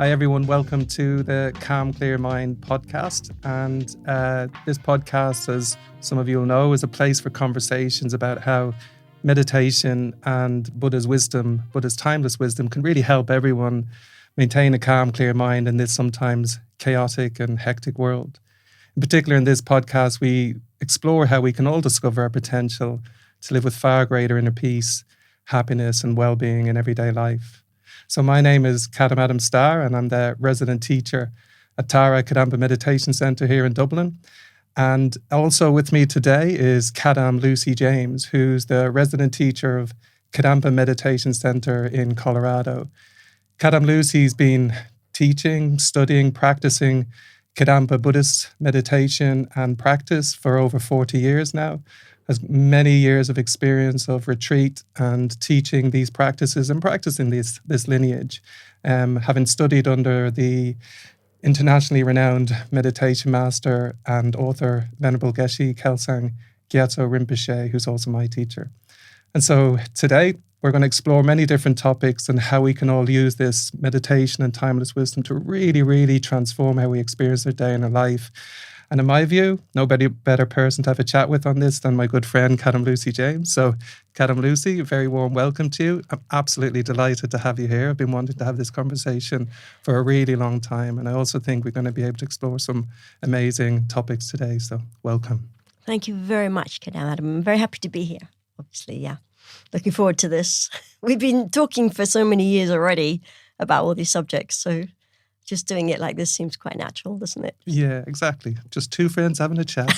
Hi everyone, welcome to the Calm Clear Mind podcast. And this podcast, as some of you will know, is a place for conversations about how meditation and Buddha's wisdom, Buddha's timeless wisdom, can really help everyone maintain a calm, clear mind in this sometimes chaotic and hectic world. In particular, in this podcast, we explore how we can all discover our potential to live with far greater inner peace, happiness and well-being in everyday life. So my name is Kadam Adam and I'm the resident teacher at Kadampa Meditation Centre here in Dublin. And also with me today is Kadam Lucy James, who's the resident teacher of Kadampa Meditation Centre in Colorado. Kadam Lucy's been teaching, studying, practicing Kadampa Buddhist meditation and practice for over 40 years now, has many years of experience of retreat and teaching these practices and practicing this lineage, having studied under the internationally renowned meditation master and author Venerable Geshe Kelsang Gyatso Rinpoche, who's also my teacher. And so today we're going to explore many different topics and how we can all use this meditation and timeless wisdom to really, really transform how we experience our day and our life. And in my view, nobody better person to have a chat with on this than my good friend, Kadam Lucy James. So, Kadam Lucy, a very warm welcome to you. I'm absolutely delighted to have you here. I've been wanting to have this conversation for a really long time. And I also think we're going to be able to explore some amazing topics today. So, welcome. Thank you very much, Kadam Adam. I'm very happy to be here, obviously, yeah. Looking forward to this. We've been talking for so many years already about all these subjects, so just doing it like this seems quite natural, doesn't it? Yeah, exactly. Just two friends having a chat.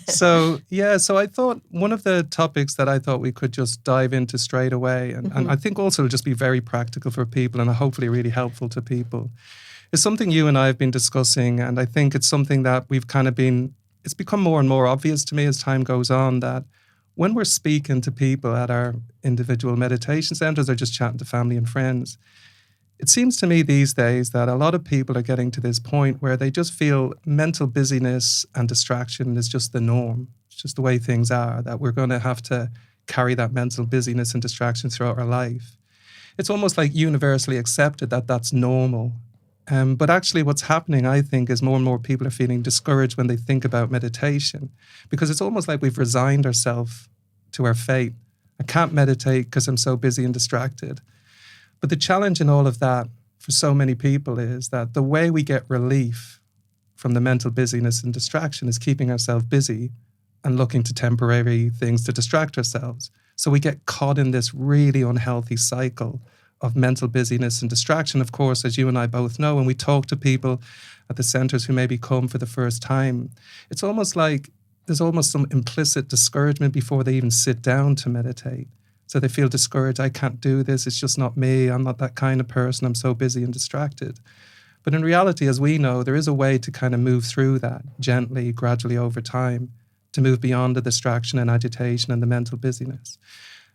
So I thought one of the topics that I thought we could just dive into straight away, and I think also it'll just be very practical for people and hopefully really helpful to people, is something you and I have been discussing. And I think it's something that we've it's become more and more obvious to me as time goes on, that when we're speaking to people at our individual meditation centers or just chatting to family and friends, it seems to me these days that a lot of people are getting to this point where they just feel mental busyness and distraction is just the norm. It's just the way things are, that we're going to have to carry that mental busyness and distraction throughout our life. It's almost like universally accepted that that's normal. But actually what's happening, I think, is more and more people are feeling discouraged when they think about meditation, because it's almost like we've resigned ourselves to our fate. I can't meditate because I'm so busy and distracted. But the challenge in all of that for so many people is that the way we get relief from the mental busyness and distraction is keeping ourselves busy and looking to temporary things to distract ourselves. So we get caught in this really unhealthy cycle of mental busyness and distraction. Of course, as you and I both know, when we talk to people at the centres who maybe come for the first time, it's almost like there's almost some implicit discouragement before they even sit down to meditate. So they feel discouraged. I can't do this. It's just not me. I'm not that kind of person. I'm so busy and distracted. But in reality, as we know, there is a way to kind of move through that gently, gradually over time, to move beyond the distraction and agitation and the mental busyness.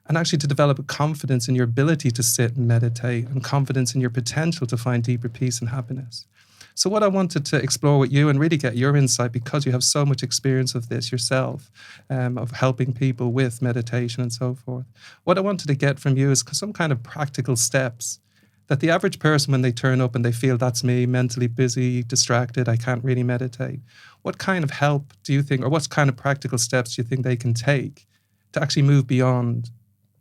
And actually to develop a confidence in your ability to sit and meditate and confidence in your potential to find deeper peace and happiness. So what I wanted to explore with you and really get your insight, because you have so much experience of this yourself, of helping people with meditation and so forth. What I wanted to get from you is some kind of practical steps that the average person, when they turn up and they feel that's me, mentally busy, distracted, I can't really meditate. What kind of help do you think, or what kind of practical steps do you think they can take to actually move beyond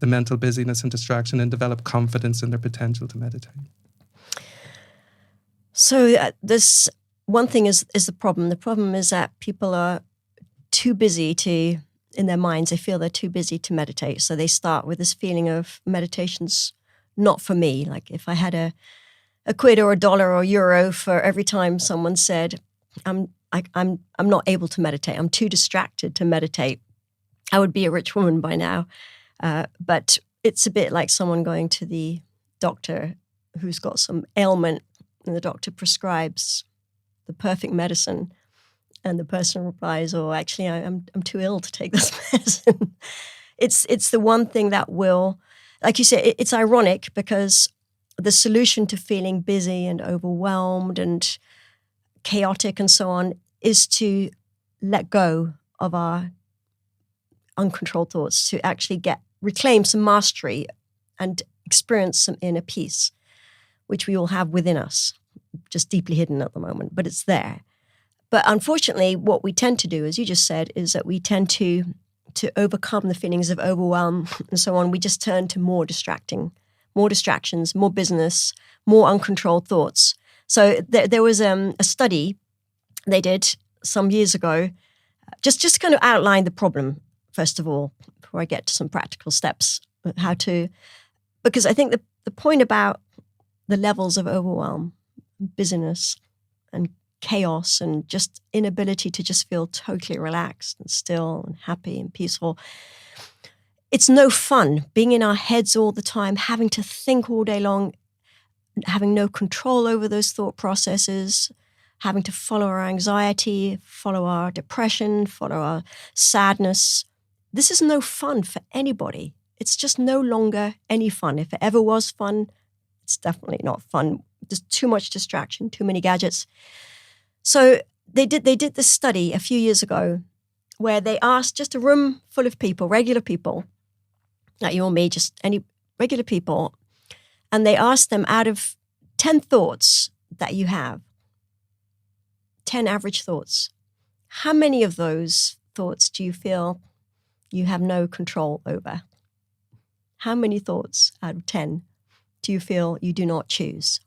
the mental busyness and distraction and develop confidence in their potential to meditate? So this one thing is the problem. The problem is that people are too busy in their minds, they feel they're too busy to meditate. So they start with this feeling of meditation's not for me. Like if I had a quid or a dollar or euro for every time someone said, I'm not able to meditate, I'm too distracted to meditate, I would be a rich woman by now. But it's a bit like someone going to the doctor who's got some ailment and the doctor prescribes the perfect medicine and the person replies, oh, actually, I'm too ill to take this medicine. It's the one thing that will, like you say, it's ironic because the solution to feeling busy and overwhelmed and chaotic and so on is to let go of our uncontrolled thoughts, to actually reclaim some mastery and experience some inner peace. which we all have within us, just deeply hidden at the moment, but it's there. But unfortunately, what we tend to do, as you just said, is that we tend to overcome the feelings of overwhelm and so on. We just turn to more distractions, more business, more uncontrolled thoughts. So there was a study they did some years ago, just kind of outline the problem, first of all, before I get to some practical steps, because I think the point about the levels of overwhelm, busyness, and chaos, and just inability to just feel totally relaxed and still and happy and peaceful. It's no fun being in our heads all the time, having to think all day long, having no control over those thought processes, having to follow our anxiety, follow our depression, follow our sadness. This is no fun for anybody. It's just no longer any fun. If it ever was fun, it's definitely not fun. There's too much distraction, too many gadgets. So they did this study a few years ago where they asked just a room full of people, regular people, not you or me, just any regular people, and they asked them, out of 10 thoughts that you have, 10 average thoughts, how many of those thoughts do you feel you have no control over? How many thoughts out of 10 do you feel you do not choose?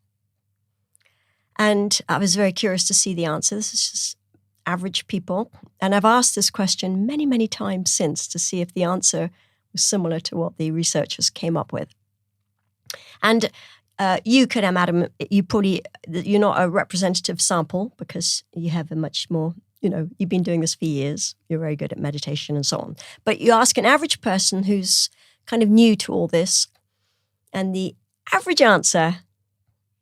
And I was very curious to see the answer. This is just average people. And I've asked this question many, many times since to see if the answer was similar to what the researchers came up with. And you, Kadam Adam, you're not a representative sample because you have a much more, you've been doing this for years. You're very good at meditation and so on. But you ask an average person who's kind of new to all this, and the average answer,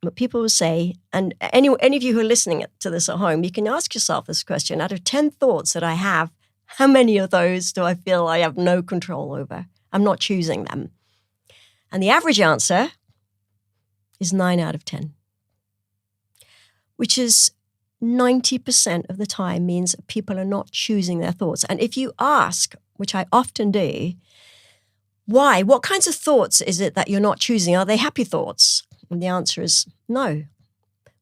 what people will say, and any of you who are listening to this at home, you can ask yourself this question: out of 10 thoughts that I have, how many of those do I feel I have no control over? I'm not choosing them. And the average answer is 9 out of 10, which is 90% of the time means that people are not choosing their thoughts. And if you ask, which I often do, why? What kinds of thoughts is it that you're not choosing? Are they happy thoughts? And the answer is no.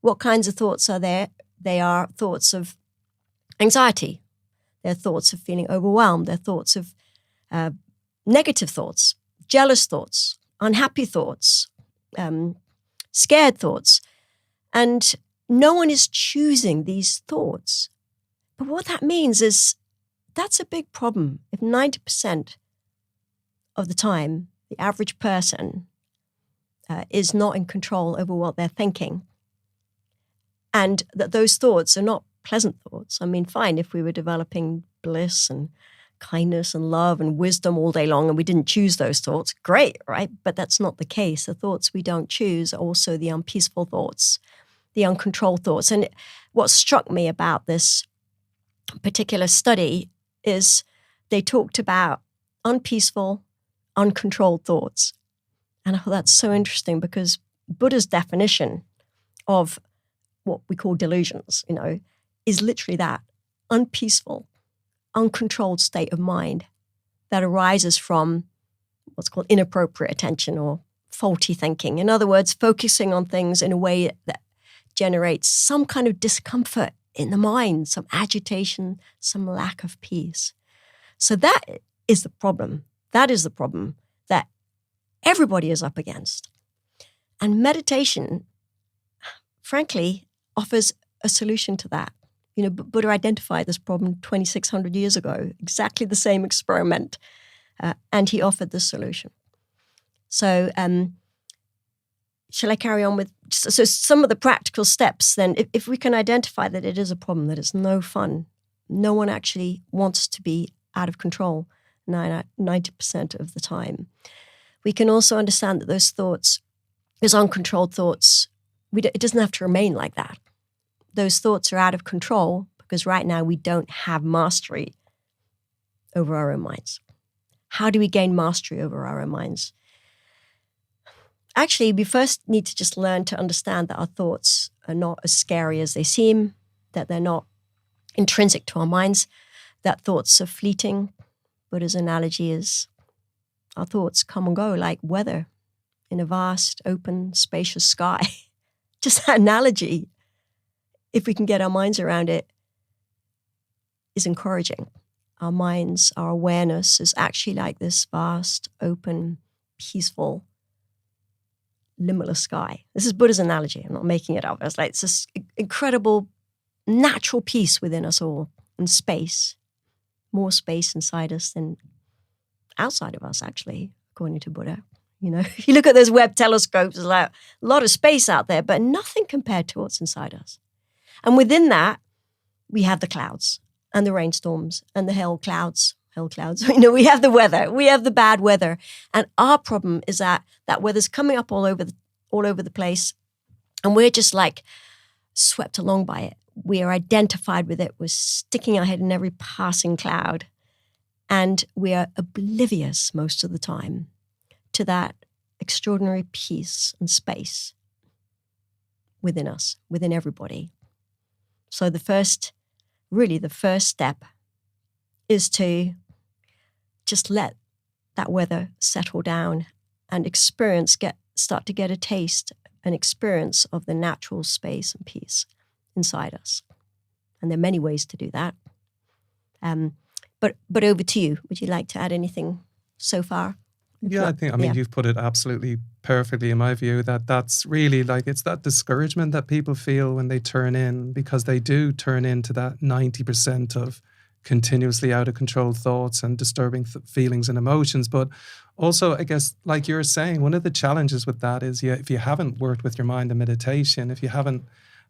What kinds of thoughts are there? They are thoughts of anxiety. They're thoughts of feeling overwhelmed. They're thoughts of negative thoughts, jealous thoughts, unhappy thoughts, scared thoughts. And no one is choosing these thoughts. But what that means is that's a big problem. If 90% of the time, the average person is not in control over what they're thinking, and that those thoughts are not pleasant thoughts. I mean, fine, if we were developing bliss and kindness and love and wisdom all day long and we didn't choose those thoughts, great, right? But that's not the case. The thoughts we don't choose are also the unpeaceful thoughts, the uncontrolled thoughts. And what struck me about this particular study is they talked about unpeaceful, uncontrolled thoughts. And I thought that's so interesting because Buddha's definition of what we call delusions, is literally that: unpeaceful, uncontrolled state of mind that arises from what's called inappropriate attention or faulty thinking. In other words, focusing on things in a way that generates some kind of discomfort in the mind, some agitation, some lack of peace. So that is the problem. That is the problem that everybody is up against. And meditation, frankly, offers a solution to that. Buddha identified this problem 2,600 years ago, exactly the same experiment, and he offered the solution. So shall I carry on with some of the practical steps then? If we can identify that it is a problem, that it's no fun, no one actually wants to be out of control 90% of the time. We can also understand that those thoughts, those uncontrolled thoughts, it doesn't have to remain like that. Those thoughts are out of control because right now we don't have mastery over our own minds. How do we gain mastery over our own minds? Actually, we first need to just learn to understand that our thoughts are not as scary as they seem, that they're not intrinsic to our minds, that thoughts are fleeting. Buddha's analogy is our thoughts come and go like weather in a vast, open, spacious sky. just that analogy, if we can get our minds around it, is encouraging. Our minds, our awareness is actually like this vast, open, peaceful, limitless sky. This is Buddha's analogy. I'm not making it up. It's like it's this incredible natural peace within us all, and space, more space inside us than outside of us, actually, according to Buddha. You know, if you look at those Webb telescopes, there's like a lot of space out there, but nothing compared to what's inside us. And within that, we have the clouds and the rainstorms and the hail clouds. You know, we have the weather, we have the bad weather. And our problem is that weather's coming up all over the place, and we're just like swept along by it. We are identified with it. We're sticking our head in every passing cloud. And we are oblivious most of the time to that extraordinary peace and space within us, within everybody. So the first step is to just let that weather settle down and start to get a taste, an experience of the natural space and peace inside us. And there are many ways to do that. But over to you. Would you like to add anything so far? Yeah, I mean, you've put it absolutely perfectly in my view, that's really like, it's that discouragement that people feel when they turn in, because they do turn into that 90% of continuously out of control thoughts and disturbing feelings and emotions. But also, I guess, like you're saying, one of the challenges with that is, if you haven't worked with your mind in meditation, if you haven't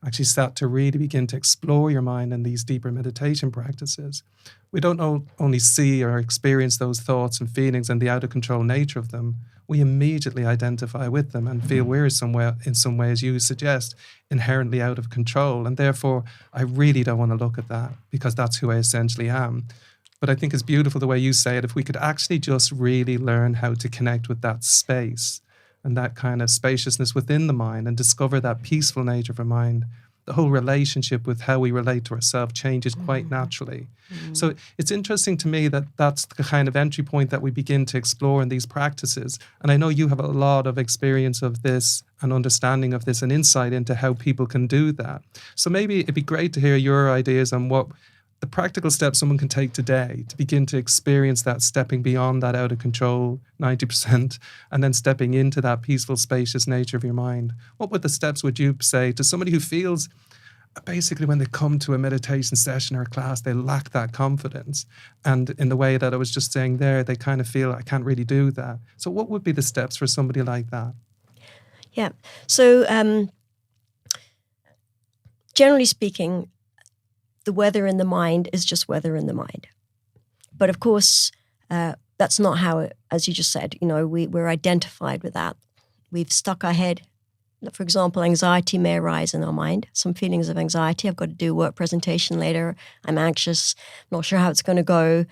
actually start to really begin to explore your mind in these deeper meditation practices, we don't only see or experience those thoughts and feelings and the out of control nature of them, we immediately identify with them and feel we're somewhere, in some way, as you suggest, inherently out of control. And therefore, I really don't want to look at that, because that's who I essentially am. But I think it's beautiful the way you say it. If we could actually just really learn how to connect with that space and that kind of spaciousness within the mind, and discover that peaceful nature of our mind, the whole relationship with how we relate to ourselves changes quite naturally. So it's interesting to me that that's the kind of entry point that we begin to explore in these practices. And I know you have a lot of experience of this and understanding of this and insight into how people can do that. So maybe it'd be great to hear your ideas on what the practical steps someone can take today to begin to experience that, stepping beyond that out of control 90% and then stepping into that peaceful, spacious nature of your mind. What would the steps would you say to somebody who feels basically when they come to a meditation session or a class, they lack that confidence? And in the way that I was just saying there, they kind of feel, I can't really do that. So what would be the steps for somebody like that? Yeah. So generally speaking, the weather in the mind is just weather in the mind. But of course, that's not how it, as you just said, we're identified with that. We've stuck our head. For example, anxiety may arise in our mind, some feelings of anxiety. I've got to do a work presentation later. I'm anxious, not sure how it's going to go.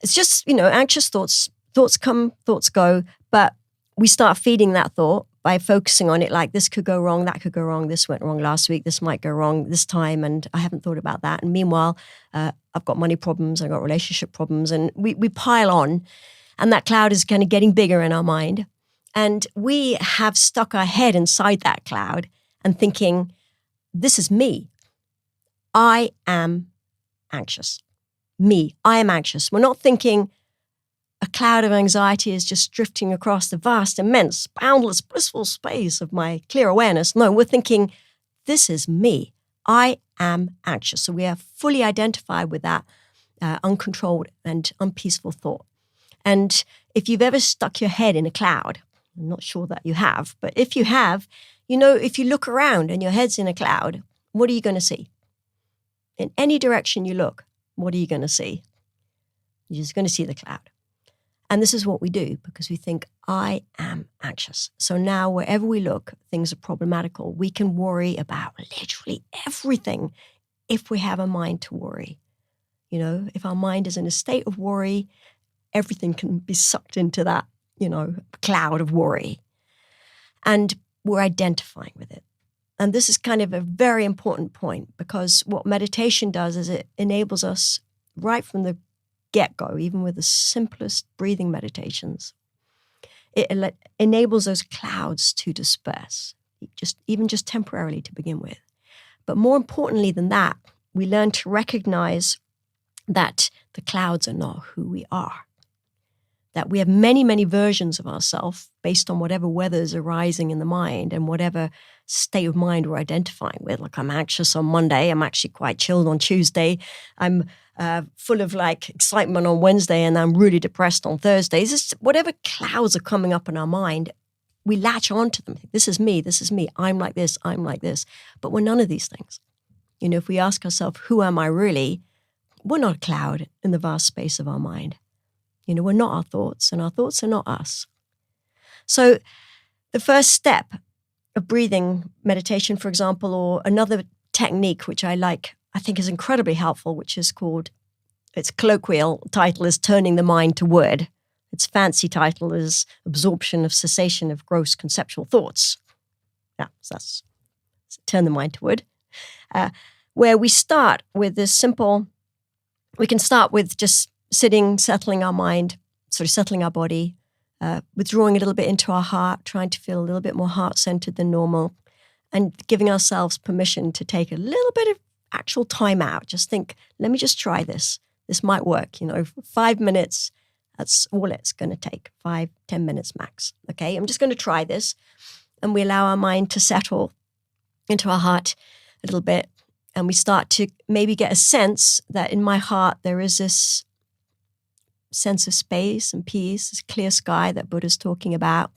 It's just, anxious thoughts come, thoughts go, but we start feeding that thought by focusing on it, like this could go wrong, that could go wrong, this went wrong last week, this might go wrong this time, and I haven't thought about that. And meanwhile, I've got money problems, I've got relationship problems, and we pile on, and that cloud is kind of getting bigger in our mind. And we have stuck our head inside that cloud and thinking, this is me. I am anxious. Me, I am anxious. We're not thinking, a cloud of anxiety is just drifting across the vast, immense, boundless, blissful space of my clear awareness. No, we're thinking, this is me. I am anxious. So we are fully identified with that uncontrolled and unpeaceful thought. And if you've ever stuck your head in a cloud, I'm not sure that you have, but if you have, if you look around and your head's in a cloud, what are you going to see? In any direction you look, what are you going to see? You're just going to see the cloud. And this is what we do because we think, I am anxious. So now wherever we look, things are problematical. We can worry about literally everything if we have a mind to worry. If our mind is in a state of worry, everything can be sucked into that, cloud of worry. And we're identifying with it. And this is kind of a very important point because what meditation does is it enables us right from the get-go, even with the simplest breathing meditations, it enables those clouds to disperse just temporarily to begin with. But more importantly than that, we learn to recognize that the clouds are not who we are. That we have many, many versions of ourselves based on whatever weather is arising in the mind and whatever state of mind we're identifying with. Like, I'm anxious on Monday, I'm actually quite chilled on Tuesday, I'm full of like excitement on Wednesday, and I'm really depressed on Thursdays. It's whatever clouds are coming up in our mind, we latch onto them. This is me, I'm like this, but we're none of these things. If we ask ourselves, who am I really? We're not a cloud in the vast space of our mind. We're not our thoughts, and our thoughts are not us. So the first step of breathing meditation, for example, or another technique which I think is incredibly helpful, which is called, its colloquial title is turning the mind to word. Its fancy title is absorption of cessation of gross conceptual thoughts. Yeah, so that's turn the mind to word. Where we start with this simple, we can start with just sitting, settling our mind, sort of settling our body, withdrawing a little bit into our heart, trying to feel a little bit more heart-centered than normal, and giving ourselves permission to take a little bit of actual time out. Just think, let me just try this. This might work. 5 minutes, that's all it's going to take. 5-10 minutes max. Okay, I'm just going to try this. And we allow our mind to settle into our heart a little bit. And we start to maybe get a sense that in my heart there is this sense of space and peace, this clear sky that Buddha's talking about.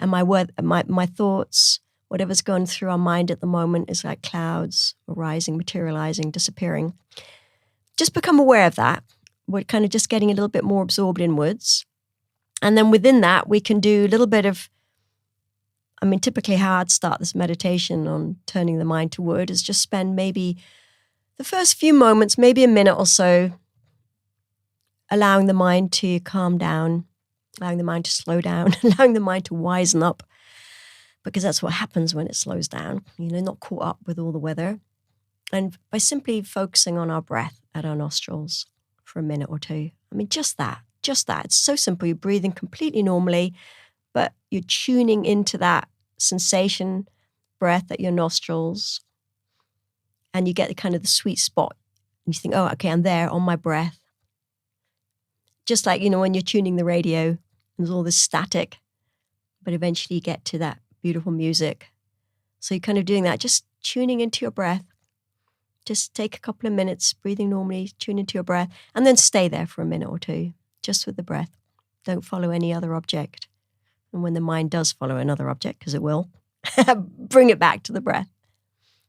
And my thoughts, whatever's going through our mind at the moment, is like clouds arising, materializing, disappearing. Just become aware of that. We're kind of just getting a little bit more absorbed inwards. And then within that, we can do a little bit of, typically how I'd start this meditation on turning the mind to word is just spend maybe the first few moments, maybe a minute or so, allowing the mind to calm down, allowing the mind to slow down, allowing the mind to wisen up, because that's what happens when it slows down, not caught up with all the weather. And by simply focusing on our breath at our nostrils for a minute or two. Just that. It's so simple. You're breathing completely normally, but you're tuning into that sensation, breath at your nostrils, and you get the sweet spot. And you think, oh, okay, I'm there on my breath. Just like, when you're tuning the radio, there's all this static, but eventually you get to that beautiful music. So you're kind of doing that, just tuning into your breath. Just take a couple of minutes, breathing normally, tune into your breath, and then stay there for a minute or two, just with the breath. Don't follow any other object. And when the mind does follow another object, because it will, bring it back to the breath.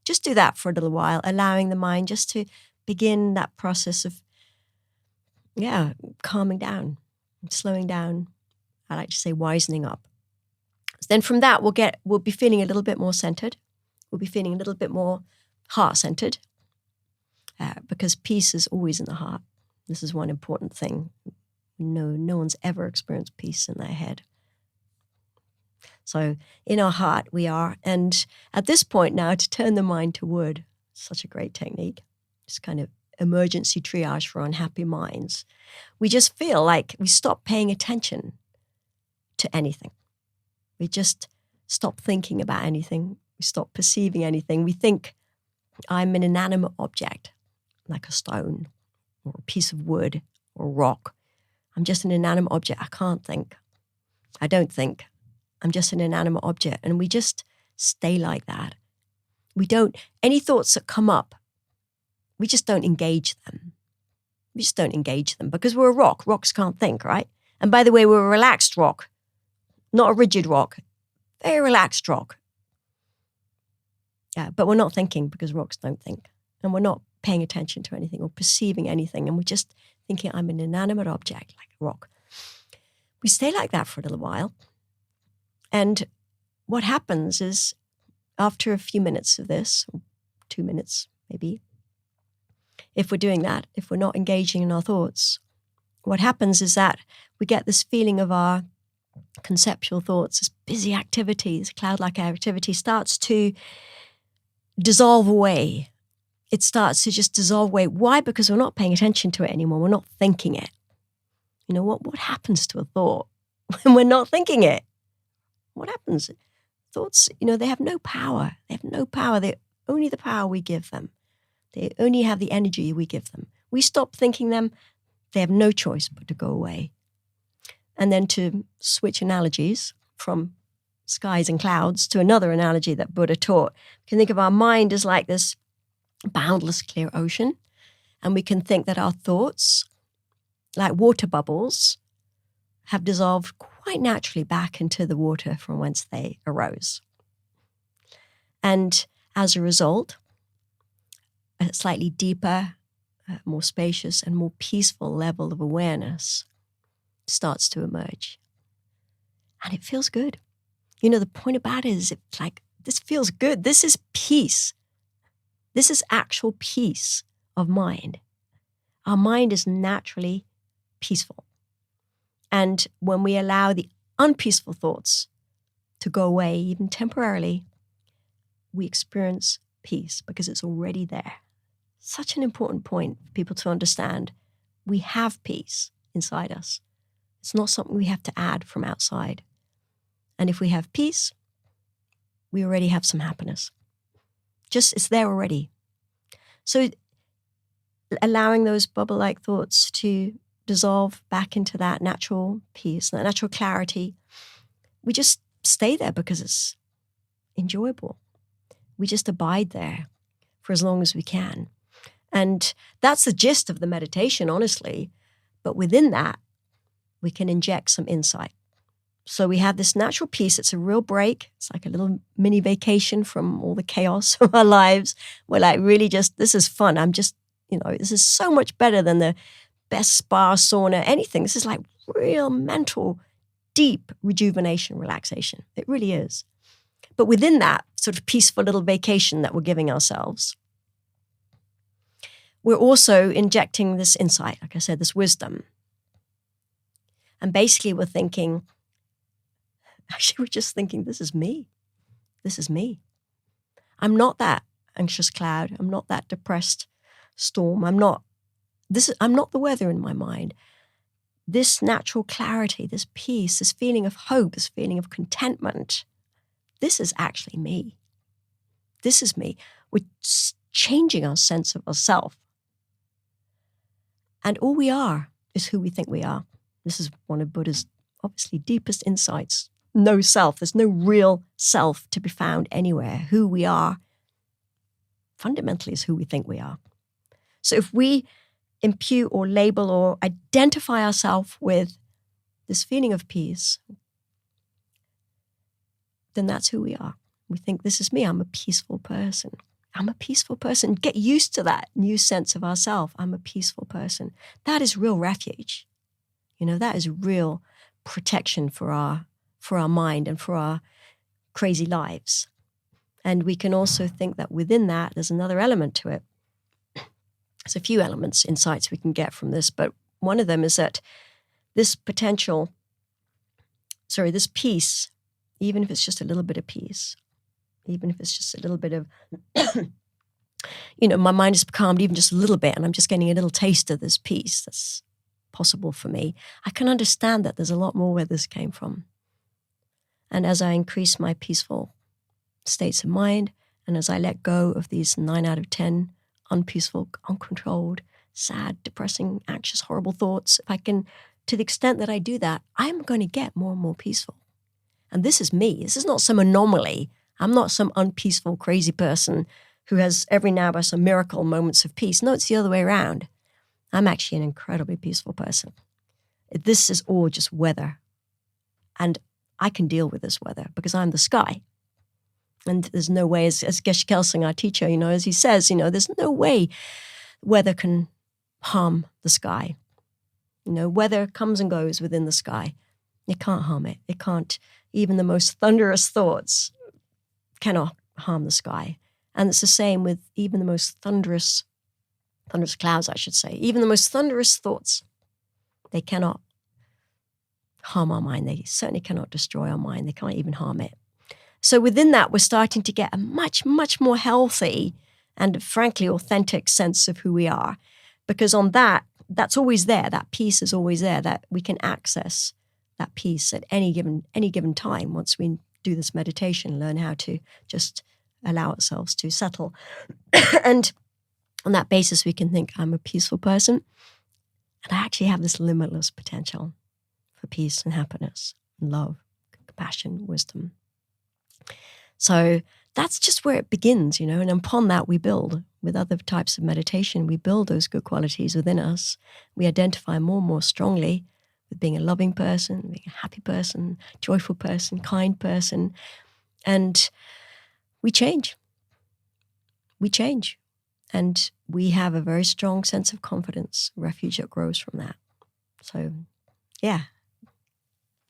Just do that for a little while, allowing the mind just to begin that process of, calming down, slowing down. I like to say wisening up. Then from that, we'll be feeling a little bit more centered. We'll be feeling a little bit more heart-centered, because peace is always in the heart. This is one important thing. No one's ever experienced peace in their head. So in our heart we are. And at this point now, to turn the mind to word, such a great technique. It's kind of emergency triage for unhappy minds. We just feel like we stop paying attention to anything. We just stop thinking about anything. We stop perceiving anything. We think, I'm an inanimate object, like a stone or a piece of wood or a rock. I'm just an inanimate object. I can't think. I don't think. I'm just an inanimate object. And we just stay like that. Any thoughts that come up, we just don't engage them. We just don't engage them because we're a rock. Rocks can't think, right? And by the way, we're a relaxed rock, not a rigid rock, very relaxed rock. Yeah, but we're not thinking because rocks don't think. And we're not paying attention to anything or perceiving anything. And we're just thinking, I'm an inanimate object, like a rock. We stay like that for a little while. And what happens is, after a few minutes of this, 2 minutes maybe, if we're doing that, if we're not engaging in our thoughts, what happens is that we get this feeling of our conceptual thoughts, this busy activity, this cloud-like activity starts to dissolve away. It starts to just dissolve away. Why? Because we're not paying attention to it anymore. We're not thinking it. What happens to a thought when we're not thinking it? What happens? thoughts, they have no power. They have no power. They're only the power we give them. They only have the energy we give them. We stop thinking them, they have no choice but to go away. And then to switch analogies from skies and clouds to another analogy that Buddha taught, you can think of our mind as like this boundless clear ocean. And we can think that our thoughts, like water bubbles, have dissolved quite naturally back into the water from whence they arose. And as a result, a slightly deeper, more spacious and more peaceful level of awareness starts to emerge. And it feels good. The point about it is it's like, this feels good. This is peace. This is actual peace of mind. Our mind is naturally peaceful. And when we allow the unpeaceful thoughts to go away, even temporarily, we experience peace because it's already there. Such an important point for people to understand. We have peace inside us. It's not something we have to add from outside. And if we have peace, we already have some happiness. It's there already. So allowing those bubble-like thoughts to dissolve back into that natural peace, that natural clarity, we just stay there because it's enjoyable. We just abide there for as long as we can. And that's the gist of the meditation, honestly. But within that, we can inject some insight. So we have this natural peace. It's a real break. It's like a little mini vacation from all the chaos of our lives. We're like, really this is fun. This is so much better than the best spa, sauna, anything. This is like real mental, deep rejuvenation, relaxation. It really is. But within that sort of peaceful little vacation that we're giving ourselves, we're also injecting this insight, like I said, this wisdom. And basically we're just thinking, this is me. This is me. I'm not that anxious cloud. I'm not that depressed storm. I'm not the weather in my mind. This natural clarity, this peace, this feeling of hope, this feeling of contentment, this is actually me. This is me. We're changing our sense of ourself. And all we are is who we think we are. This is one of Buddha's obviously deepest insights. No self. There's no real self to be found anywhere. Who we are fundamentally is who we think we are. So if we impute or label or identify ourselves with this feeling of peace, then that's who we are. We think, this is me. I'm a peaceful person. I'm a peaceful person. Get used to that new sense of ourself. I'm a peaceful person. That is real refuge. That is real protection for our mind and for our crazy lives. And we can also think that within that, there's another element to it. There's a few elements, insights we can get from this, but one of them is that this peace, even if it's just a little bit of peace, even if it's just a little bit of, my mind is calmed even just a little bit and I'm just getting a little taste of this peace that's possible for me, I can understand that there's a lot more where this came from. And as I increase my peaceful states of mind, and as I let go of these 9 out of 10 unpeaceful, uncontrolled, sad, depressing, anxious, horrible thoughts, if I can, to the extent that I do that, I'm going to get more and more peaceful. And this is me. This is not some anomaly. I'm not some unpeaceful, crazy person who has every now and then some miracle moments of peace. No, it's the other way around. I'm actually an incredibly peaceful person. This is all just weather. And I can deal with this weather because I'm the sky. And there's no way, as Geshe Kelsing, our teacher, as he says, there's no way weather can harm the sky. Weather comes and goes within the sky. It can't harm it. It can't, even the most thunderous thoughts cannot harm the sky. And it's the same with even the most thunderous clouds, I should say. Even the most thunderous thoughts, they cannot harm our mind. They certainly cannot destroy our mind. They can't even harm it. So within that, we're starting to get a much, much more healthy and frankly authentic sense of who we are. Because on that's always there. That peace is always there, that we can access that peace at any given time once we do this meditation, learn how to just allow ourselves to settle. And on that basis, we can think, I'm a peaceful person, and I actually have this limitless potential for peace and happiness, and love, compassion, wisdom. So that's just where it begins, and upon that we build. With other types of meditation, we build those good qualities within us. We identify more and more strongly with being a loving person, being a happy person, joyful person, kind person, and we change. We change. And we have a very strong sense of confidence, refuge that grows from that. So, yeah.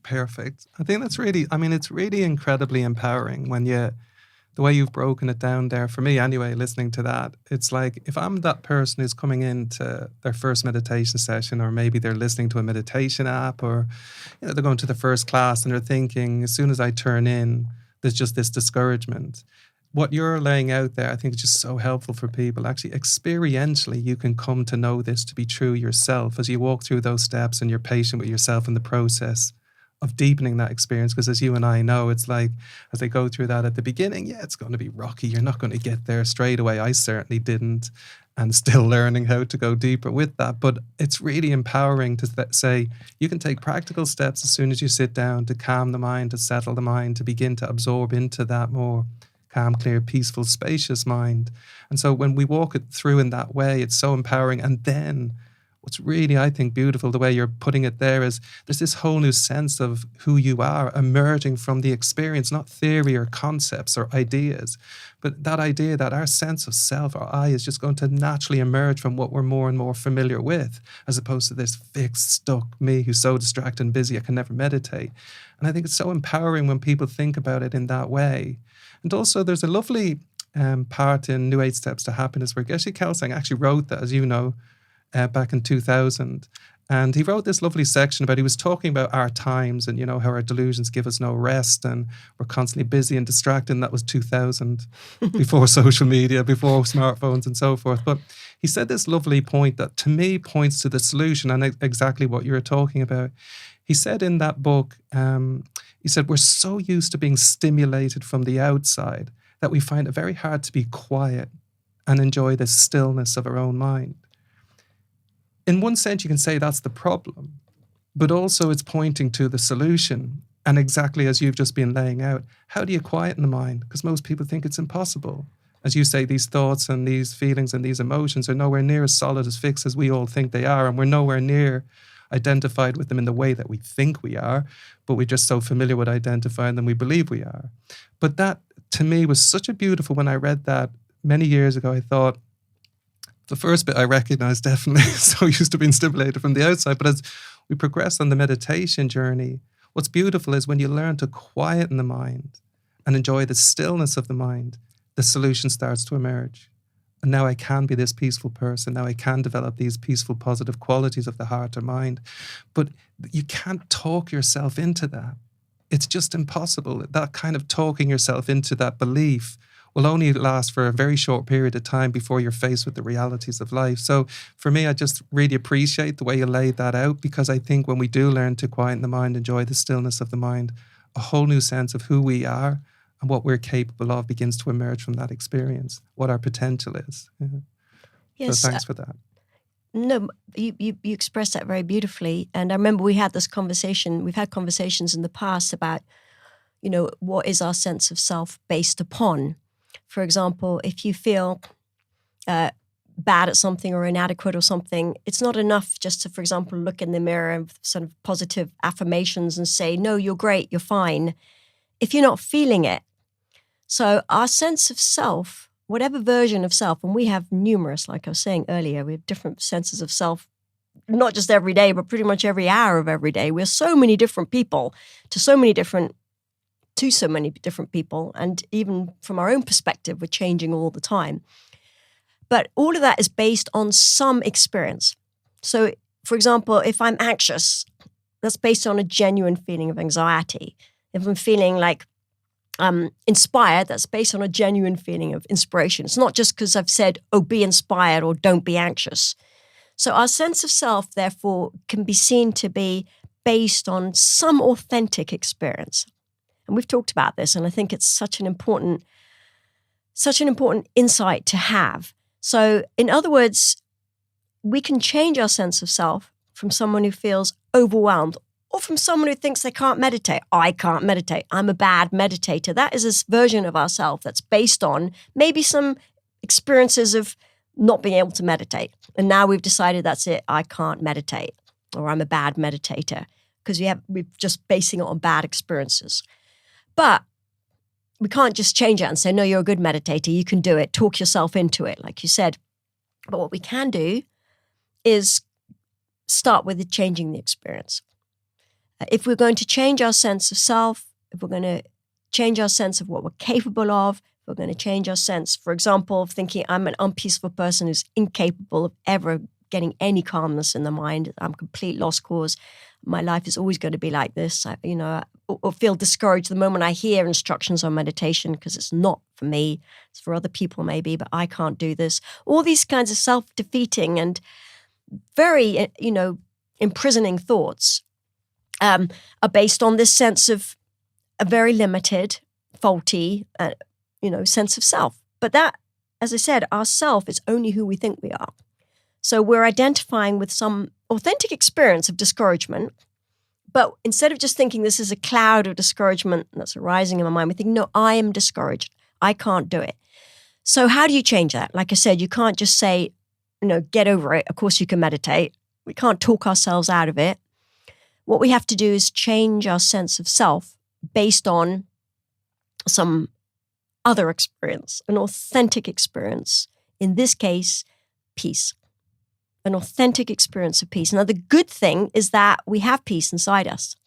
Perfect. I think that's really, it's really incredibly empowering when the way you've broken it down there, for me anyway, listening to that, it's like if I'm that person who's coming into their first meditation session, or maybe they're listening to a meditation app, or they're going to the first class and they're thinking, as soon as I turn in, there's just this discouragement. What you're laying out there, I think is just so helpful for people. Actually, experientially, you can come to know this to be true yourself as you walk through those steps and you're patient with yourself in the process of deepening that experience. Because as you and I know, it's like, as they go through that at the beginning, it's going to be rocky. You're not going to get there straight away. I certainly didn't, and still learning how to go deeper with that. But it's really empowering to say, you can take practical steps as soon as you sit down to calm the mind, to settle the mind, to begin to absorb into that more calm, clear, peaceful, spacious mind. And so when we walk it through in that way, it's so empowering. And then what's really, I think, beautiful, the way you're putting it there, is there's this whole new sense of who you are emerging from the experience, not theory or concepts or ideas, but that idea that our sense of self, our I, is just going to naturally emerge from what we're more and more familiar with, as opposed to this fixed, stuck me who's so distracted and busy I can never meditate. And I think it's so empowering when people think about it in that way. And also there's a lovely part in New 8 Steps to Happiness where Geshe Kelsang actually wrote that, as you know, back in 2000. And he wrote this lovely section about, he was talking about our times and, how our delusions give us no rest and we're constantly busy and distracted. And that was 2000, before social media, before smartphones and so forth. But he said this lovely point that to me points to the solution and exactly what you were talking about. He said in that book, he said, we're so used to being stimulated from the outside that we find it very hard to be quiet and enjoy the stillness of our own mind. In one sense, you can say that's the problem, but also it's pointing to the solution. And exactly as you've just been laying out, how do you quieten the mind? Because most people think it's impossible. As you say, these thoughts and these feelings and these emotions are nowhere near as solid, as fixed as we all think they are. And we're nowhere near identified with them in the way that we think we are, but we're just so familiar with identifying them we believe we are. But that, to me, was such a beautiful, when I read that many years ago, I thought, the first bit I recognized definitely, so used to being stimulated from the outside. But as we progress on the meditation journey, what's beautiful is when you learn to quieten the mind and enjoy the stillness of the mind, the solution starts to emerge. And now I can be this peaceful person. Now I can develop these peaceful, positive qualities of the heart or mind. But you can't talk yourself into that. It's just impossible. That kind of talking yourself into that belief will only last for a very short period of time before you're faced with the realities of life. So for me, I just really appreciate the way you laid that out, because I think when we do learn to quieten the mind, enjoy the stillness of the mind, a whole new sense of who we are and what we're capable of begins to emerge from that experience, what our potential is. Yeah. Yes, so thanks for that. No, you expressed that very beautifully. And I remember we had this conversation, we've had conversations in the past about, what is our sense of self based upon? For example, if you feel bad at something or inadequate or something, it's not enough just to, for example, look in the mirror and sort of positive affirmations and say, no, you're great, you're fine, if you're not feeling it. So our sense of self, whatever version of self, and we have numerous, like I was saying earlier, we have different senses of self, not just every day, but pretty much every hour of every day. We're so many different people to so many different people. And even from our own perspective, we're changing all the time. But all of that is based on some experience. So, for example, if I'm anxious, that's based on a genuine feeling of anxiety. If I'm feeling like inspired, that's based on a genuine feeling of inspiration. It's not just because I've said, oh, be inspired or don't be anxious. So our sense of self, therefore, can be seen to be based on some authentic experience. And we've talked about this, and I think it's such an important insight to have. So in other words, we can change our sense of self from someone who feels overwhelmed or from someone who thinks they can't meditate. I can't meditate. I'm a bad meditator. That is this version of ourself that's based on maybe some experiences of not being able to meditate. And now we've decided that's it. I can't meditate, or I'm a bad meditator, because we're just basing it on bad experiences. But we can't just change it and say, no, you're a good meditator. You can do it. Talk yourself into it, like you said. But what we can do is start with changing the experience. If we're going to change our sense of self, if we're going to change our sense of what we're capable of, if we're going to change our sense, for example, of thinking I'm an unpeaceful person who's incapable of ever getting any calmness in the mind, I'm complete lost cause, my life is always going to be like this, or feel discouraged the moment I hear instructions on meditation because it's not for me, it's for other people maybe, but I can't do this. All these kinds of self-defeating and very, imprisoning thoughts are based on this sense of a very limited, faulty, sense of self. But that, as I said, our self is only who we think we are. So we're identifying with some authentic experience of discouragement, but instead of just thinking this is a cloud of discouragement that's arising in my mind, we think, no, I am discouraged. I can't do it. So how do you change that? Like I said, you can't just say, get over it. Of course you can meditate. We can't talk ourselves out of it. What we have to do is change our sense of self based on some other experience, an authentic experience. In this case, peace. An authentic experience of peace. Now, the good thing is that we have peace inside us.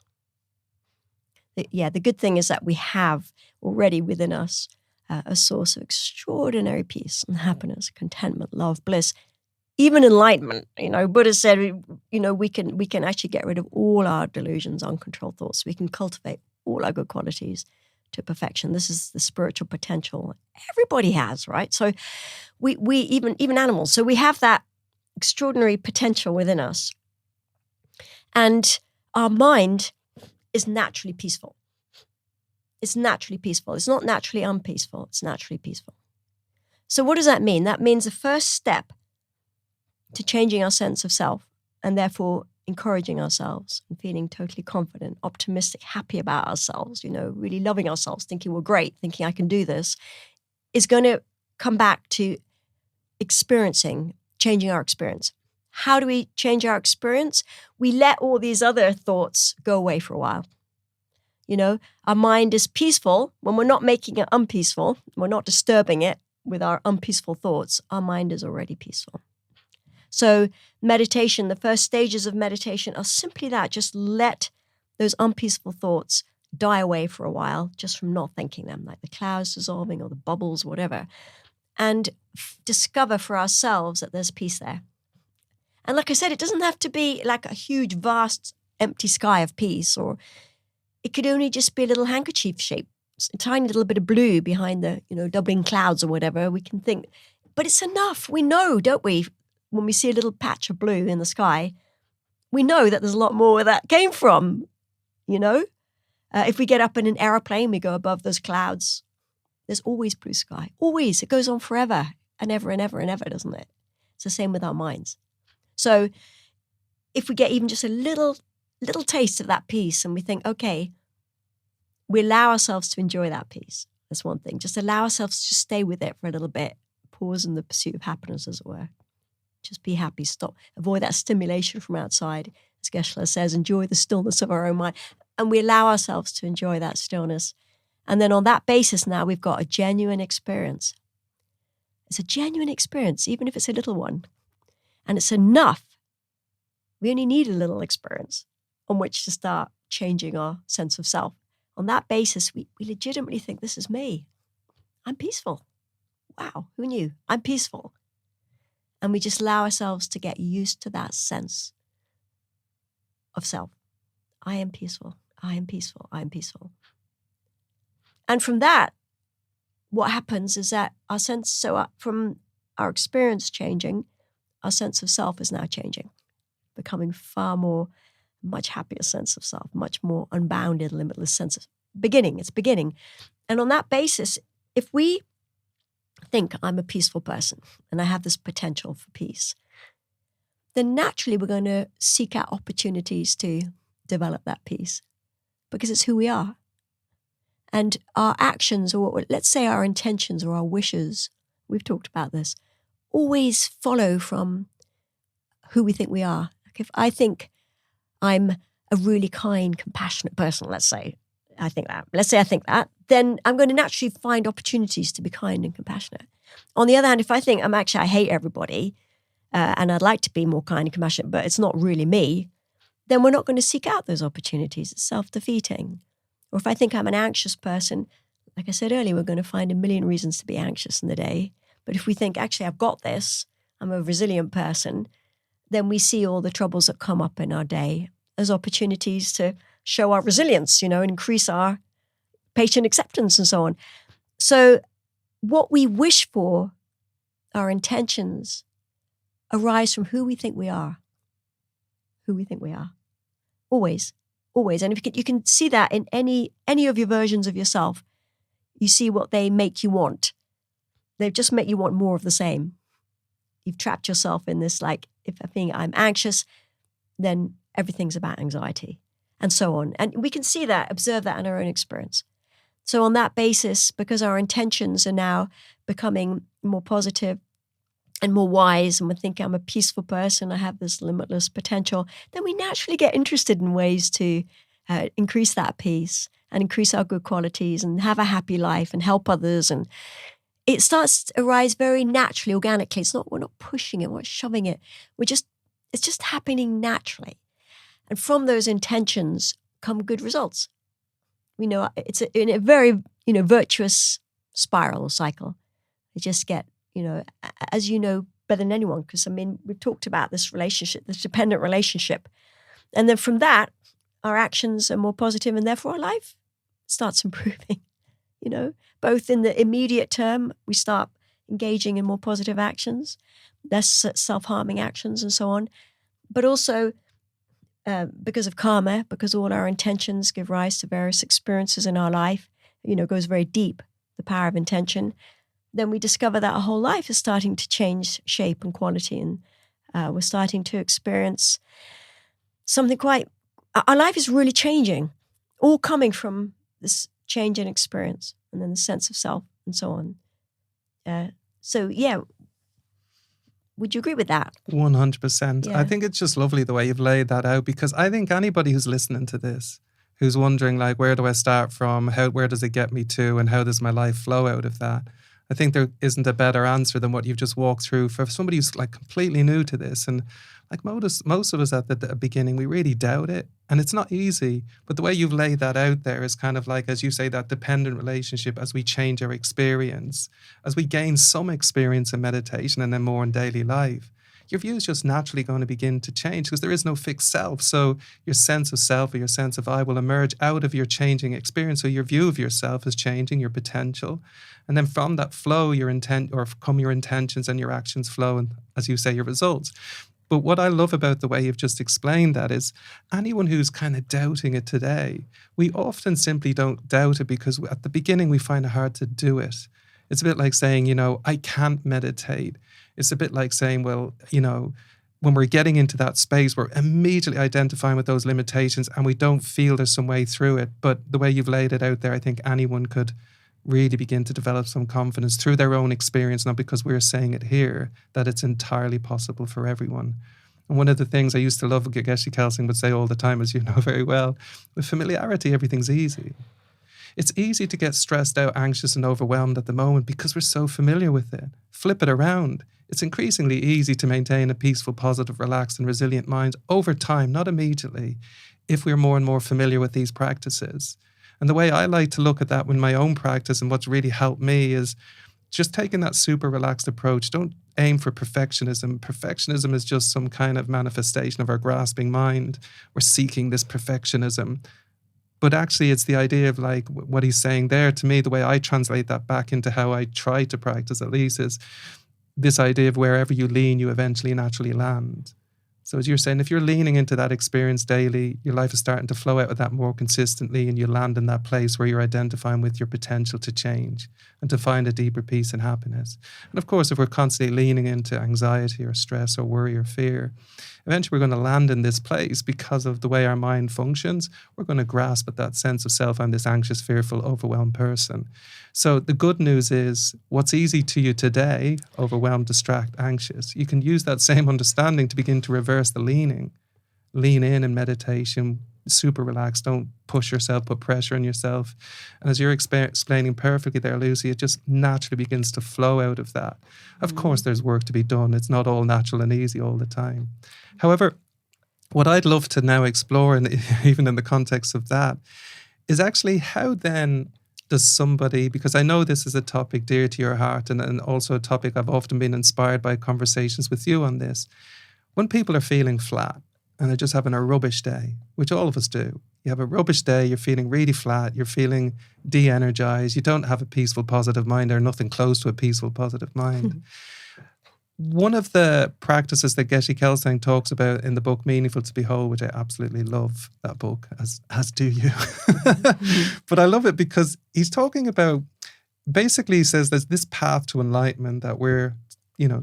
The good thing is that we have already within us a source of extraordinary peace and happiness, contentment, love, bliss, even enlightenment. Buddha said, we can actually get rid of all our delusions, uncontrolled thoughts. We can cultivate all our good qualities to perfection. This is the spiritual potential everybody has, right? So we even animals. So we have that extraordinary potential within us. And our mind is naturally peaceful. It's naturally peaceful. It's not naturally unpeaceful. It's naturally peaceful. So what does that mean? That means the first step to changing our sense of self and therefore encouraging ourselves and feeling totally confident, optimistic, happy about ourselves, really loving ourselves, thinking we're great, thinking I can do this, is going to come back to changing our experience. How do we change our experience? We let all these other thoughts go away for a while. Our mind is peaceful when we're not making it unpeaceful. We're not disturbing it with our unpeaceful thoughts. Our mind is already peaceful. So meditation, the first stages of meditation are simply that. Just let those unpeaceful thoughts die away for a while just from not thinking them, like the clouds dissolving or the bubbles, whatever, and discover for ourselves that there's peace there. And like I said, it doesn't have to be like a huge, vast, empty sky of peace, or it could only just be a little handkerchief shape, a tiny little bit of blue behind the, Dublin clouds or whatever. We can think, but it's enough. We know, don't we? When we see a little patch of blue in the sky, we know that there's a lot more where that came from, If we get up in an aeroplane, we go above those clouds, there's always blue sky. Always. It goes on forever and ever and ever and ever, doesn't it? It's the same with our minds. So if we get even just a little taste of that peace and we think, okay, we allow ourselves to enjoy that peace. That's one thing. Just allow ourselves to stay with it for a little bit. Pause in the pursuit of happiness, as it were. Just be happy. Stop. Avoid that stimulation from outside. As Geshe says, enjoy the stillness of our own mind. And we allow ourselves to enjoy that stillness. And then on that basis now, we've got a genuine experience. It's a genuine experience, even if it's a little one. And it's enough. We only need a little experience on which to start changing our sense of self. On that basis, we legitimately think, this is me. I'm peaceful. Wow, who knew? I'm peaceful. And we just allow ourselves to get used to that sense of self. I am peaceful. I am peaceful. I am peaceful. And from that, what happens is that from our experience changing, our sense of self is now changing, becoming much happier sense of self, much more unbounded, limitless sense of beginning. It's beginning. And on that basis, if we think I'm a peaceful person and I have this potential for peace, then naturally we're going to seek out opportunities to develop that peace because it's who we are. And our actions, or let's say our intentions or our wishes, we've talked about this, always follow from who we think we are. Like if I think I'm a really kind, compassionate person, let's say I think that, then I'm going to naturally find opportunities to be kind and compassionate. On the other hand, if I think I hate everybody and I'd like to be more kind and compassionate, but it's not really me, then we're not going to seek out those opportunities. It's self-defeating. Or if I think I'm an anxious person, like I said earlier, we're going to find a million reasons to be anxious in the day. But if we think, actually, I've got this, I'm a resilient person, then we see all the troubles that come up in our day as opportunities to show our resilience, increase our patient acceptance and so on. So what we wish for, our intentions, arise from who we think we are. Who we think we are. Always. Always. And if you can see that in any of your versions of yourself, you see what they make you want. They just make you want more of the same. You've trapped yourself in this, like, if I think I'm anxious, then everything's about anxiety and so on. And we can see that, observe that in our own experience. So on that basis, because our intentions are now becoming more positive and more wise, and we think I'm a peaceful person, I have this limitless potential, then we naturally get interested in ways to increase that peace and increase our good qualities and have a happy life and help others. And it starts to arise very naturally, organically. We're not pushing it, we're not shoving it. It's just happening naturally. And from those intentions come good results. We know it's in a very, virtuous spiral or cycle. You just get, as you know better than anyone, because we've talked about this relationship, this dependent relationship. And then from that, our actions are more positive and therefore our life starts improving, both in the immediate term, we start engaging in more positive actions, less self-harming actions and so on. But also because of karma, because all our intentions give rise to various experiences in our life, goes very deep, the power of intention, then we discover that our whole life is starting to change shape and quality. And we're starting to experience something our life is really changing, all coming from this change in experience and then the sense of self and so on. Would you agree with that? 100%. Yeah. I think it's just lovely the way you've laid that out, because I think anybody who's listening to this, who's wondering, like, where do I start from? Where does it get me to? And how does my life flow out of that? I think there isn't a better answer than what you've just walked through for somebody who's like completely new to this. And like most of us at the beginning, we really doubt it. And it's not easy. But the way you've laid that out there is kind of like, as you say, that dependent relationship as we change our experience, as we gain some experience in meditation and then more in daily life. Your view is just naturally going to begin to change because there is no fixed self. So your sense of self or your sense of I will emerge out of your changing experience. So your view of yourself is changing, your potential. And then from that flow, your intentions and your actions flow, and as you say, your results. But what I love about the way you've just explained that is anyone who's kind of doubting it today, we often simply don't doubt it because at the beginning we find it hard to do it. It's a bit like saying, I can't meditate. It's a bit like saying, well, when we're getting into that space, we're immediately identifying with those limitations and we don't feel there's some way through it. But the way you've laid it out there, I think anyone could really begin to develop some confidence through their own experience, not because we're saying it here, that it's entirely possible for everyone. And one of the things I used to love, Geshe Kelsing would say all the time, as you know very well, with familiarity, everything's easy. It's easy to get stressed out, anxious and overwhelmed at the moment because we're so familiar with it. Flip it around. It's increasingly easy to maintain a peaceful, positive, relaxed and resilient mind over time, not immediately, if we're more and more familiar with these practices. And the way I like to look at that in my own practice and what's really helped me is just taking that super relaxed approach. Don't aim for perfectionism. Perfectionism is just some kind of manifestation of our grasping mind. We're seeking this perfectionism. But actually, it's the idea of like what he's saying there. To me, the way I translate that back into how I try to practice, at least, is this idea of wherever you lean, you eventually naturally land. So as you're saying, if you're leaning into that experience daily, your life is starting to flow out of that more consistently, and you land in that place where you're identifying with your potential to change and to find a deeper peace and happiness. And of course, if we're constantly leaning into anxiety or stress or worry or fear, eventually we're going to land in this place because of the way our mind functions. We're going to grasp at that sense of self. I'm this anxious, fearful, overwhelmed person. So the good news is what's easy to you today, overwhelmed, distract, anxious, you can use that same understanding to begin to reverse the leaning. Lean in meditation, super relaxed, don't push yourself, put pressure on yourself. And as you're explaining perfectly there, Lucy, it just naturally begins to flow out of that. Of course, there's work to be done. It's not all natural and easy all the time. However, what I'd love to now explore, and even in the context of that, is actually how then does somebody, because I know this is a topic dear to your heart and also a topic I've often been inspired by conversations with you on this. When people are feeling flat and they're just having a rubbish day, which all of us do, you have a rubbish day, you're feeling really flat, you're feeling de-energized, you don't have a peaceful, positive mind or nothing close to a peaceful, positive mind. One of the practices that Geshe Kelsang talks about in the book Meaningful to Behold, which I absolutely love that book, as do you. But I love it because he's talking about, basically he says there's this path to enlightenment that we're,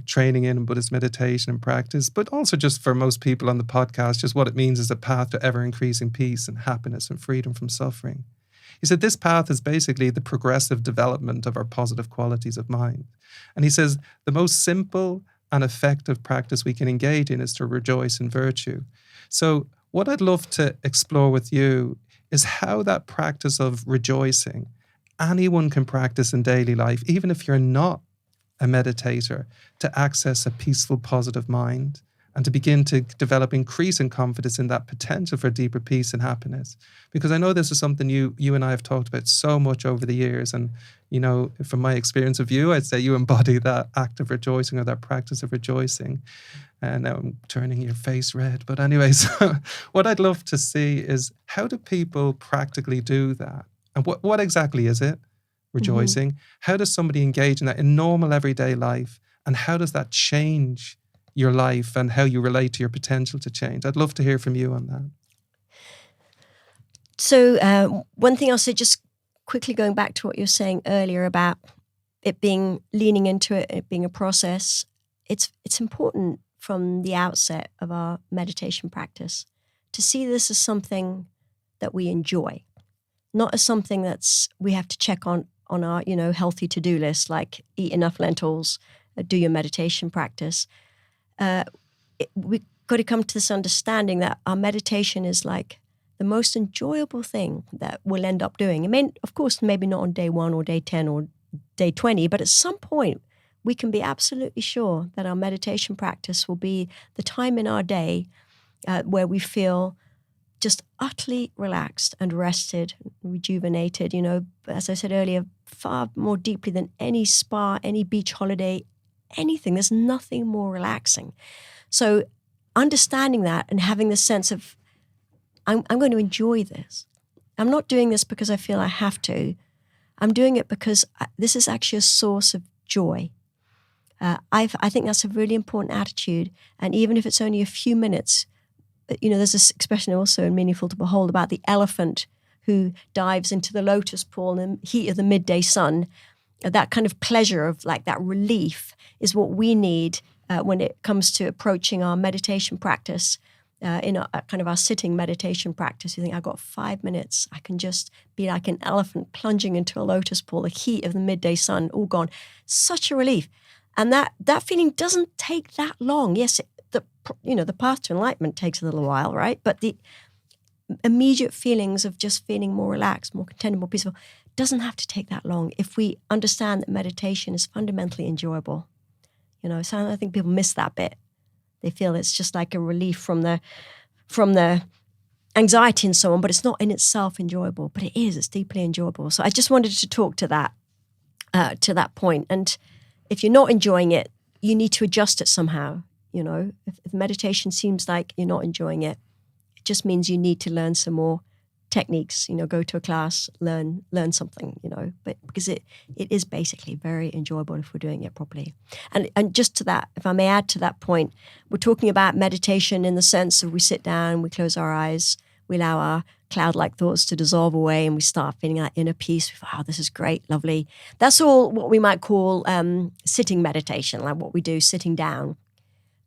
training in Buddhist meditation and practice, but also just for most people on the podcast, just what it means is a path to ever-increasing peace and happiness and freedom from suffering. He said this path is basically the progressive development of our positive qualities of mind. And he says the most simple and effective practice we can engage in is to rejoice in virtue. So what I'd love to explore with you is how that practice of rejoicing, anyone can practice in daily life, even if you're not a meditator, to access a peaceful, positive mind and to begin to develop increasing confidence in that potential for deeper peace and happiness. Because I know this is something you and I have talked about so much over the years. And, from my experience of you, I'd say you embody that act of rejoicing or that practice of rejoicing. And now I'm turning your face red. But anyways, what I'd love to see is how do people practically do that? And what exactly is it? Rejoicing. How does somebody engage in that in normal everyday life? And how does that change your life and how you relate to your potential to change? I'd love to hear from you on that. So one thing I'll say, just quickly going back to what you were saying earlier about it being leaning into it being a process, it's important from the outset of our meditation practice to see this as something that we enjoy, not as something that's we have to check on our healthy to-do list, like eat enough lentils, do your meditation practice. We've got to come to this understanding that our meditation is like the most enjoyable thing that we'll end up doing. I mean, of course, maybe not on day 1 or day 10 or day 20, but at some point we can be absolutely sure that our meditation practice will be the time in our day where we feel just utterly relaxed and rested, rejuvenated, as I said earlier, far more deeply than any spa, any beach holiday, anything. There's nothing more relaxing. So understanding that and having the sense of, I'm going to enjoy this. I'm not doing this because I feel I have to. I'm doing it because this is actually a source of joy. I think that's a really important attitude. And even if it's only a few minutes, there's this expression also in Meaningful to Behold about the elephant who dives into the lotus pool in the heat of the midday sun. That kind of pleasure of like that relief is what we need when it comes to approaching our meditation practice, in our sitting meditation practice. You think, I've got 5 minutes. I can just be like an elephant plunging into a lotus pool, the heat of the midday sun, all gone. Such a relief. And that feeling doesn't take that long. Yes, the path to enlightenment takes a little while, right? But the immediate feelings of just feeling more relaxed, more contented, more peaceful, doesn't have to take that long if we understand that meditation is fundamentally enjoyable. So I think people miss that bit. They feel it's just like a relief from the anxiety and so on, but it's not in itself enjoyable. But it is. It's deeply enjoyable. So I just wanted to talk to that point. And if you're not enjoying it, you need to adjust it somehow. If meditation seems like you're not enjoying it, it just means you need to learn some more techniques, go to a class, learn something, but because it is basically very enjoyable if we're doing it properly. And just to that, if I may add to that point, we're talking about meditation in the sense of we sit down, we close our eyes, we allow our cloud-like thoughts to dissolve away, and we start feeling that inner peace. Wow, this is great, lovely. That's all what we might call sitting meditation, like what we do sitting down.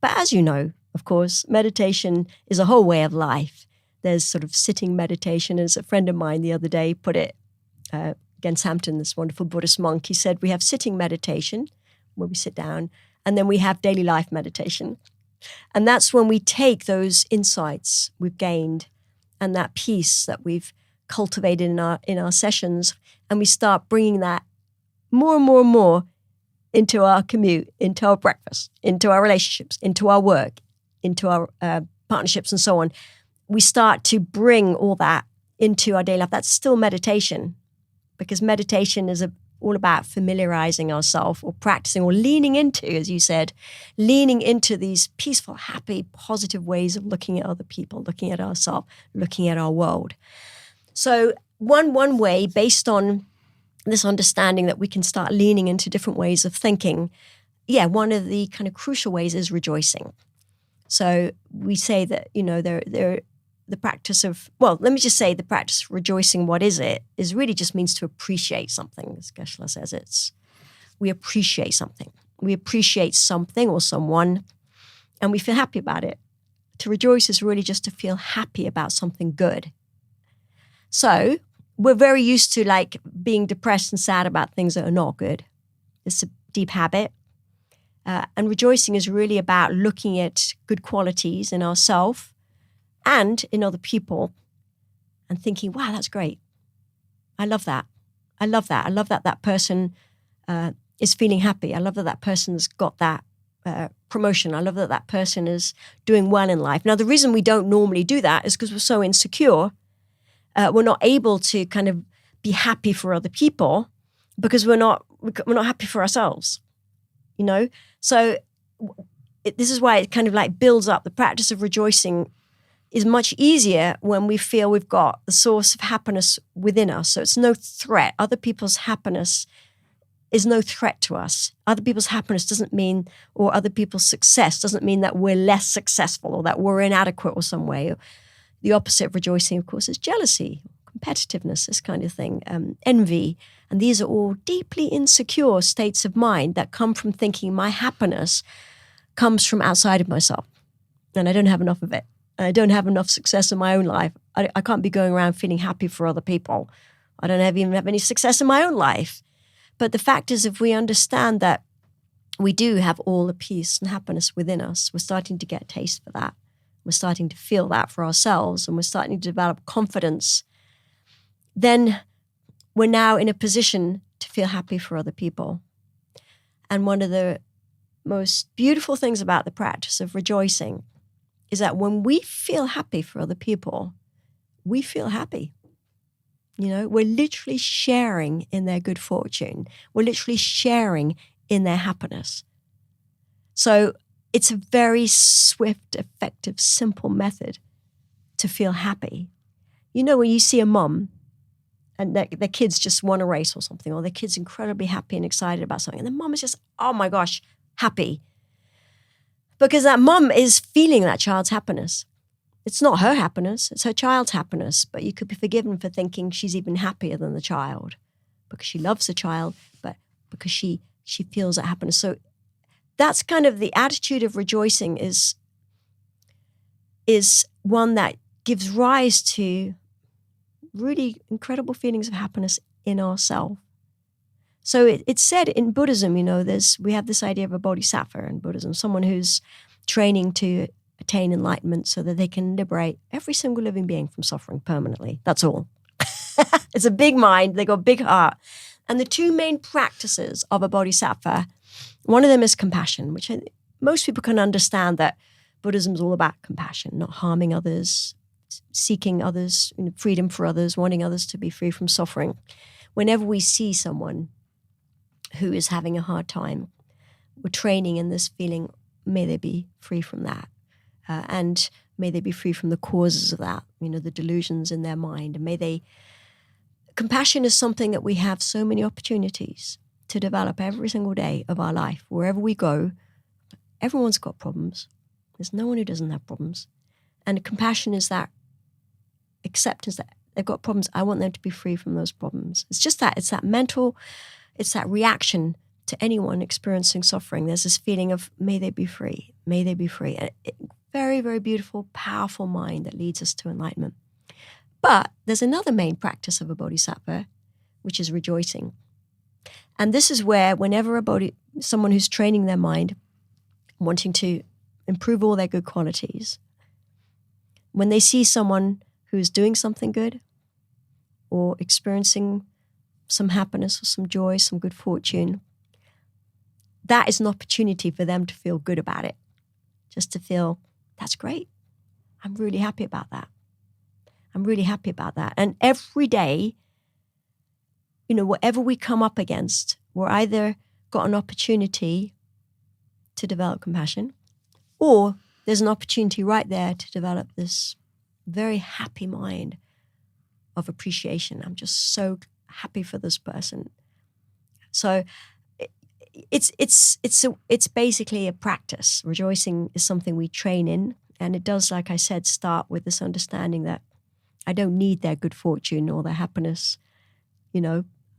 But as you know, of course, meditation is a whole way of life. There's sort of sitting meditation. As a friend of mine the other day put it, against Hampton, this wonderful Buddhist monk, he said, we have sitting meditation, where we sit down, and then we have daily life meditation. And that's when we take those insights we've gained and that peace that we've cultivated in our sessions, and we start bringing that more and more and more into our commute, into our breakfast, into our relationships, into our work, into our partnerships and so on. We start to bring all that into our daily life. That's still meditation, because meditation is all about familiarizing ourselves or practicing or leaning into, as you said, leaning into these peaceful, happy, positive ways of looking at other people, looking at ourselves, looking at our world. So one way, based on this understanding that we can start leaning into different ways of thinking, one of the kind of crucial ways is rejoicing. So we say that, the practice of, let me just say the practice of rejoicing, what is it? Is really just means to appreciate something. As Geshe says, we appreciate something. We appreciate something or someone, and we feel happy about it. To rejoice is really just to feel happy about something good. So we're very used to like being depressed and sad about things that are not good. It's a deep habit. And rejoicing is really about looking at good qualities in ourselves and in other people and thinking, wow, that's great. I love that. I love that. I love that that person is feeling happy. I love that that person's got that promotion. I love that that person is doing well in life. Now, the reason we don't normally do that is because we're so insecure. We're not able to kind of be happy for other people because we're not happy for ourselves, So this is why it kind of like builds up. The practice of rejoicing is much easier when we feel we've got the source of happiness within us. So it's no threat. Other people's happiness is no threat to us. Other people's happiness doesn't mean, or other people's success doesn't mean that we're less successful or that we're inadequate or some way. The opposite of rejoicing, of course, is jealousy, competitiveness, this kind of thing, envy. And these are all deeply insecure states of mind that come from thinking my happiness comes from outside of myself. And I don't have enough of it. I don't have enough success in my own life. I can't be going around feeling happy for other people. I don't even have any success in my own life. But the fact is, if we understand that we do have all the peace and happiness within us, we're starting to get a taste for that. We're starting to feel that for ourselves, and we're starting to develop confidence. Then we're now in a position to feel happy for other people. And one of the most beautiful things about the practice of rejoicing is that when we feel happy for other people, we feel happy. We're literally sharing in their good fortune. We're literally sharing in their happiness. So it's a very swift, effective, simple method to feel happy. When you see a mum and their kids just won a race or something, or their kid's incredibly happy and excited about something, and the mum is just, oh my gosh, happy. Because that mum is feeling that child's happiness. It's not her happiness, it's her child's happiness, but you could be forgiven for thinking she's even happier than the child because she loves the child, but because she feels that happiness. So that's kind of the attitude of rejoicing is one that gives rise to really incredible feelings of happiness in ourselves. So it's said in Buddhism, we have this idea of a bodhisattva in Buddhism, someone who's training to attain enlightenment so that they can liberate every single living being from suffering permanently. That's all. It's a big mind. They got a big heart. And the two main practices of a bodhisattva, one of them is compassion, which most people can understand that Buddhism is all about compassion, not harming others, seeking others, freedom for others, wanting others to be free from suffering. Whenever we see someone who is having a hard time, we're training in this feeling, may they be free from that. and may they be free from the causes of that, the delusions in their mind. And compassion is something that we have so many opportunities to develop every single day of our life. Wherever we go, everyone's got problems. There's no one who doesn't have problems. And compassion is that acceptance that they've got problems. I want them to be free from those problems. It's just that. It's that mental, it's that reaction to anyone experiencing suffering. There's this feeling of, may they be free, may they be free. And very, very beautiful, powerful mind that leads us to enlightenment. But there's another main practice of a bodhisattva, which is rejoicing. And this is where whenever someone who's training their mind, wanting to improve all their good qualities, when they see someone who's doing something good or experiencing some happiness or some joy, some good fortune, that is an opportunity for them to feel good about it. Just to feel, that's great. I'm really happy about that. I'm really happy about that. And every day, whatever we come up against, we're either got an opportunity to develop compassion, or there's an opportunity right there to develop this very happy mind of appreciation. I'm just so happy for this person. So it's basically a practice. Rejoicing is something we train in, and it does, like I said, start with this understanding that I don't need their good fortune or their happiness.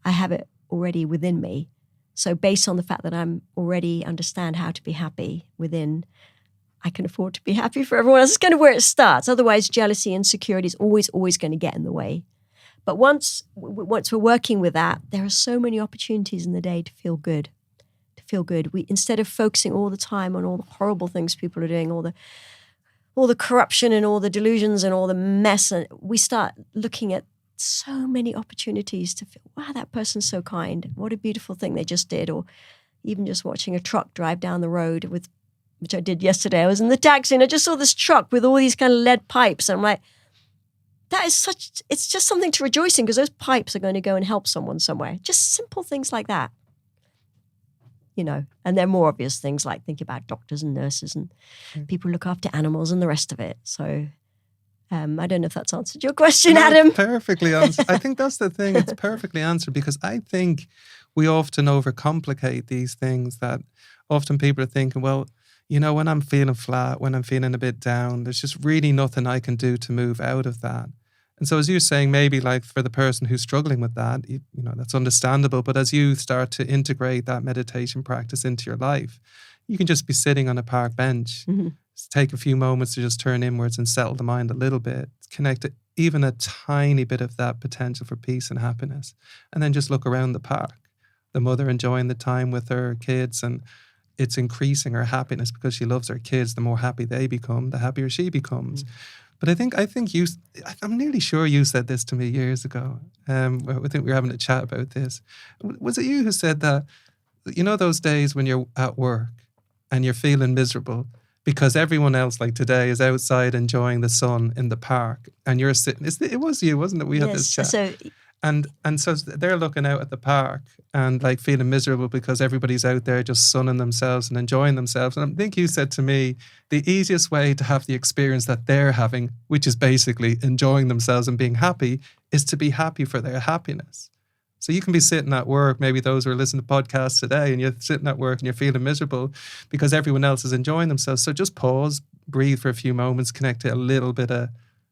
I have it already within me. So based on the fact that I'm already understand how to be happy within, I can afford to be happy for everyone else. It's kind of where it starts. Otherwise, jealousy, insecurity is always going to get in the way. But once we're working with that, there are so many opportunities in the day to feel good. We, instead of focusing all the time on all the horrible things people are doing, all the corruption and all the delusions and all the mess, and we start looking at so many opportunities to feel, wow, that person's so kind. What a beautiful thing they just did. Or even just watching a truck drive down the road which I did yesterday. I was in the taxi and I just saw this truck with all these kind of lead pipes. And I'm like, it's just something to rejoice in, because those pipes are going to go and help someone somewhere. Just simple things like that. And there are more obvious things like think about doctors and nurses and people who look after animals and the rest of it. So I don't know if that's answered your question, Adam. Perfectly answered. I think that's the thing. It's perfectly answered, because I think we often overcomplicate these things, that often people are thinking, well, when I'm feeling flat, when I'm feeling a bit down, there's just really nothing I can do to move out of that. And so as you're saying, maybe like for the person who's struggling with that, that's understandable. But as you start to integrate that meditation practice into your life, you can just be sitting on a park bench, take a few moments to just turn inwards and settle the mind a little bit, connect even a tiny bit of that potential for peace and happiness, and then just look around the park. The mother enjoying the time with her kids, and it's increasing her happiness because she loves her kids. The more happy they become, the happier she becomes. But I think I'm nearly sure you said this to me years ago. I think we were having a chat about this. Was it you who said that, those days when you're at work and you're feeling miserable because everyone else, like today, is outside enjoying the sun in the park and you're sitting, it was you, wasn't it? We had this chat. So, and so they're looking out at the park and like feeling miserable because everybody's out there just sunning themselves and enjoying themselves. And I think you said to me, the easiest way to have the experience that they're having, which is basically enjoying themselves and being happy, is to be happy for their happiness. So you can be sitting at work, maybe those who are listening to podcasts today, and you're sitting at work and you're feeling miserable because everyone else is enjoying themselves. So just pause, breathe for a few moments, connect to a little bit of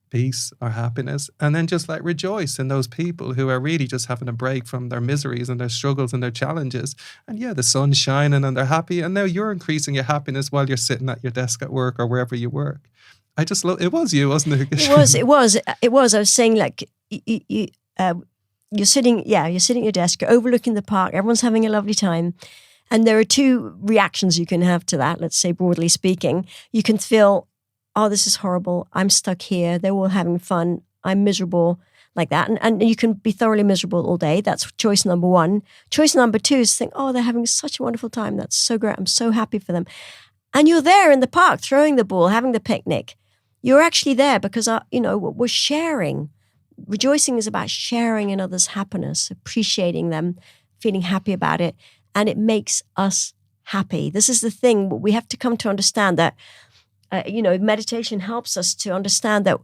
peace or happiness, and then just like rejoice in those people who are really just having a break from their miseries and their struggles and their challenges. And yeah, the sun's shining and they're happy, and now you're increasing your happiness while you're sitting at your desk at work or wherever you work. I just love it. Was you, wasn't it? It was. I was saying, like, you're sitting at your desk, you're overlooking the park, everyone's having a lovely time. And there are two reactions you can have to that, let's say broadly speaking. You can feel, oh, this is horrible, I'm stuck here, they're all having fun, I'm miserable, like that. And you can be thoroughly miserable all day. That's choice number one. Choice number two is to think, oh, they're having such a wonderful time, that's so great, I'm so happy for them. And you're there in the park, throwing the ball, having the picnic. You're actually there because, we're sharing. Rejoicing is about sharing in others' happiness, appreciating them, feeling happy about it, and it makes us happy. This is the thing, we have to come to understand that Meditation helps us to understand that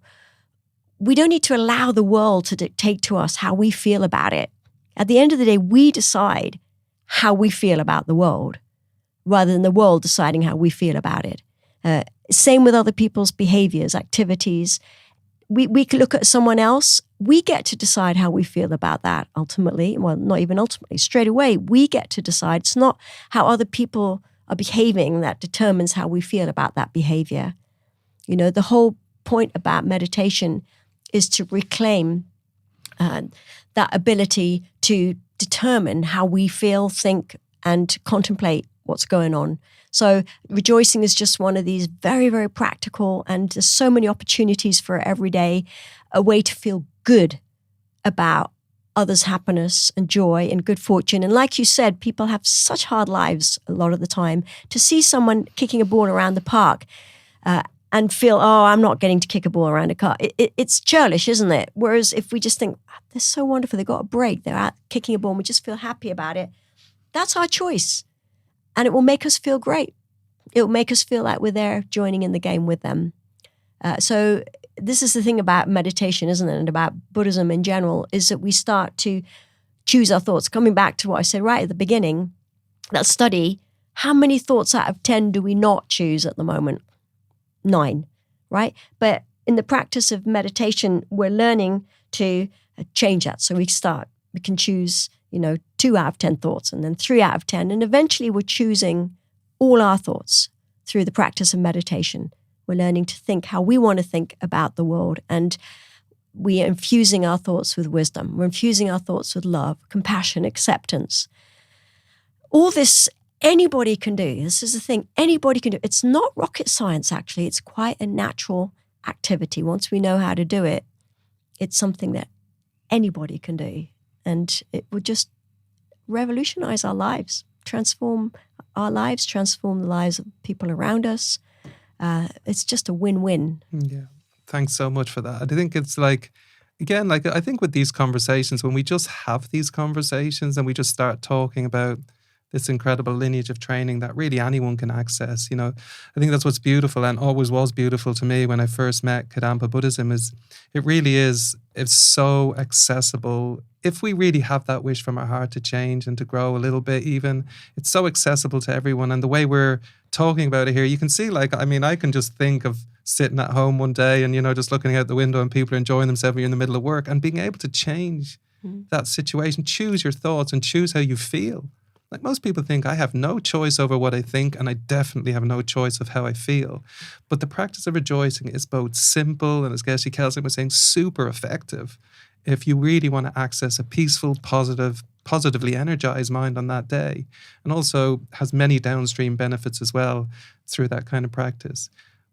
we don't need to allow the world to dictate to us how we feel about it. At the end of the day, we decide how we feel about the world rather than the world deciding how we feel about it. Same with other people's behaviors, activities. We can look at someone else. We get to decide how we feel about that ultimately. Well, not even ultimately. Straight away, we get to decide. It's not how other people are behaving that determines how we feel about that behavior. The whole point about meditation is to reclaim that ability to determine how we feel, think, and contemplate what's going on. So rejoicing is just one of these very, very practical, and there's so many opportunities for every day, a way to feel good about others' happiness and joy and good fortune. And like you said, people have such hard lives a lot of the time. To see someone kicking a ball around the park and feel, I'm not getting to kick a ball around a car, it's churlish, isn't it? Whereas if we just think, they're so wonderful, they got a break, they're out kicking a ball, and we just feel happy about it, that's our choice. And it will make us feel great. It will make us feel like we're there joining in the game with them. So this is the thing about meditation, isn't it? And about Buddhism in general, is that we start to choose our thoughts. Coming back to what I said right at the beginning, that study, how many thoughts out of 10 do we not choose at the moment? 9, right? But in the practice of meditation, we're learning to change that. So we can choose 2 out of 10 thoughts, and then 3 out of 10. And eventually we're choosing all our thoughts through the practice of meditation. We're learning to think how we want to think about the world. And we are infusing our thoughts with wisdom. We're infusing our thoughts with love, compassion, acceptance. All this anybody can do. This is the thing, anybody can do. It's not rocket science, actually. It's quite a natural activity. Once we know how to do it, it's something that anybody can do. And it would just revolutionize our lives, transform our lives, transform the lives of people around us. It's just a win-win. Yeah. Thanks so much for that. I think it's I think with these conversations, when we just have these conversations and we just start talking about this incredible lineage of training that really anyone can access, I think that's what's beautiful, and always was beautiful to me when I first met Kadampa Buddhism, is it's so accessible. If we really have that wish from our heart to change and to grow a little bit even, it's so accessible to everyone. And the way we're talking about it here, you can see, I can just think of sitting at home one day and, just looking out the window and people are enjoying themselves, you're in the middle of work, and being able to change that situation, choose your thoughts and choose how you feel. Like most people think, I have no choice over what I think, and I definitely have no choice of how I feel. But the practice of rejoicing is both simple and, as Geshe Kelsen was saying, super effective if you really want to access a peaceful, positively energized mind on that day, and also has many downstream benefits as well through that kind of practice.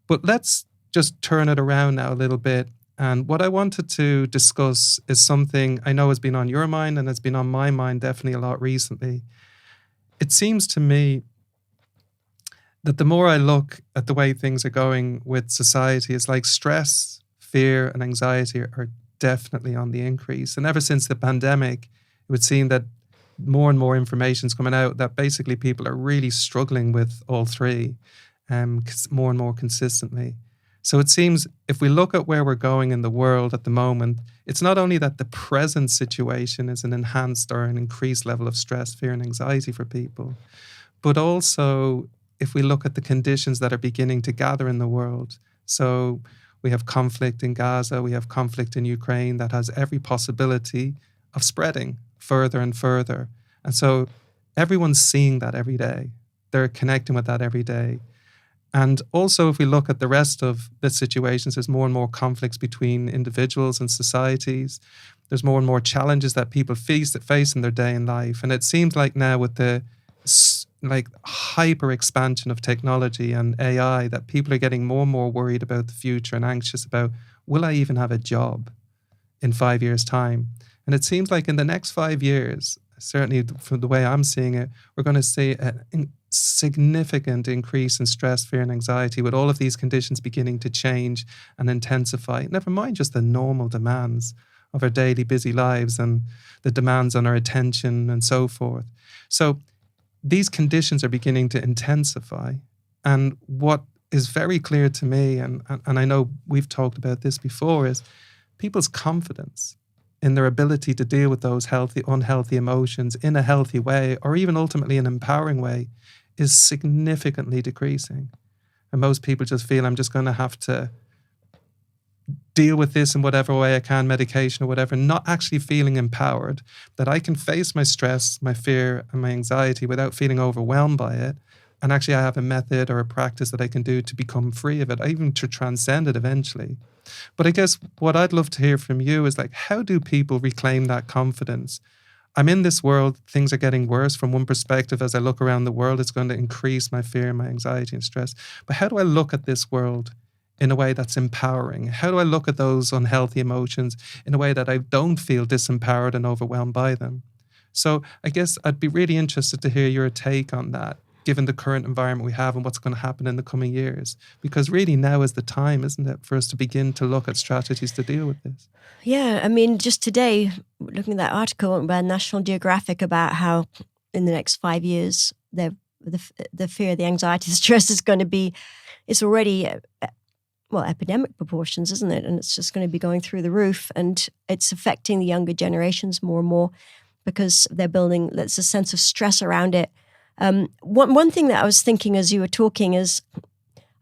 But let's just turn it around now a little bit. And what I wanted to discuss is something I know has been on your mind and has been on my mind definitely a lot recently. It seems to me that the more I look at the way things are going with society, it's like stress, fear, and anxiety are definitely on the increase. And ever since the pandemic, it would seem that more and more information is coming out that basically people are really struggling with all three more and more consistently. So it seems if we look at where we're going in the world at the moment, it's not only that the present situation is an enhanced or an increased level of stress, fear, and anxiety for people, but also if we look at the conditions that are beginning to gather in the world. So we have conflict in Gaza, we have conflict in Ukraine that has every possibility of spreading further and further. And so everyone's seeing that every day. They're connecting with that every day. And also, if we look at the rest of the situations, there's more and more conflicts between individuals and societies. There's more and more challenges that people face in their day in life. And it seems like now with the hyper expansion of technology and AI that people are getting more and more worried about the future and anxious about, will I even have a job in 5 years' time? And it seems like in the next 5 years, certainly from the way I'm seeing it, we're going to see a significant increase in stress, fear, and anxiety with all of these conditions beginning to change and intensify. Never mind just the normal demands of our daily busy lives and the demands on our attention and so forth. So these conditions are beginning to intensify. And what is very clear to me, and I know we've talked about this before, is people's confidence in their ability to deal with those unhealthy emotions in a healthy way, or even ultimately an empowering way, is significantly decreasing. And most people just feel, I'm just going to have to deal with this in whatever way I can, medication or whatever, not actually feeling empowered, that I can face my stress, my fear and my anxiety without feeling overwhelmed by it. And actually I have a method or a practice that I can do to become free of it, even to transcend it eventually. But I guess what I'd love to hear from you is like, how do people reclaim that confidence? I'm in this world, things are getting worse. From one perspective, as I look around the world, it's going to increase my fear, my anxiety and stress. But how do I look at this world in a way that's empowering? How do I look at those unhealthy emotions in a way that I don't feel disempowered and overwhelmed by them? So I guess I'd be really interested to hear your take on that, given the current environment we have and what's going to happen in the coming years. Because really now is the time, isn't it, for us to begin to look at strategies to deal with this? Yeah, I mean, just today, looking at that article by National Geographic about how in the next 5 years, the fear, the anxiety, the stress is going to be, it's already, epidemic proportions, isn't it? And it's just going to be going through the roof. And it's affecting the younger generations more and more because they're building, there's a sense of stress around it. One thing that I was thinking as you were talking is,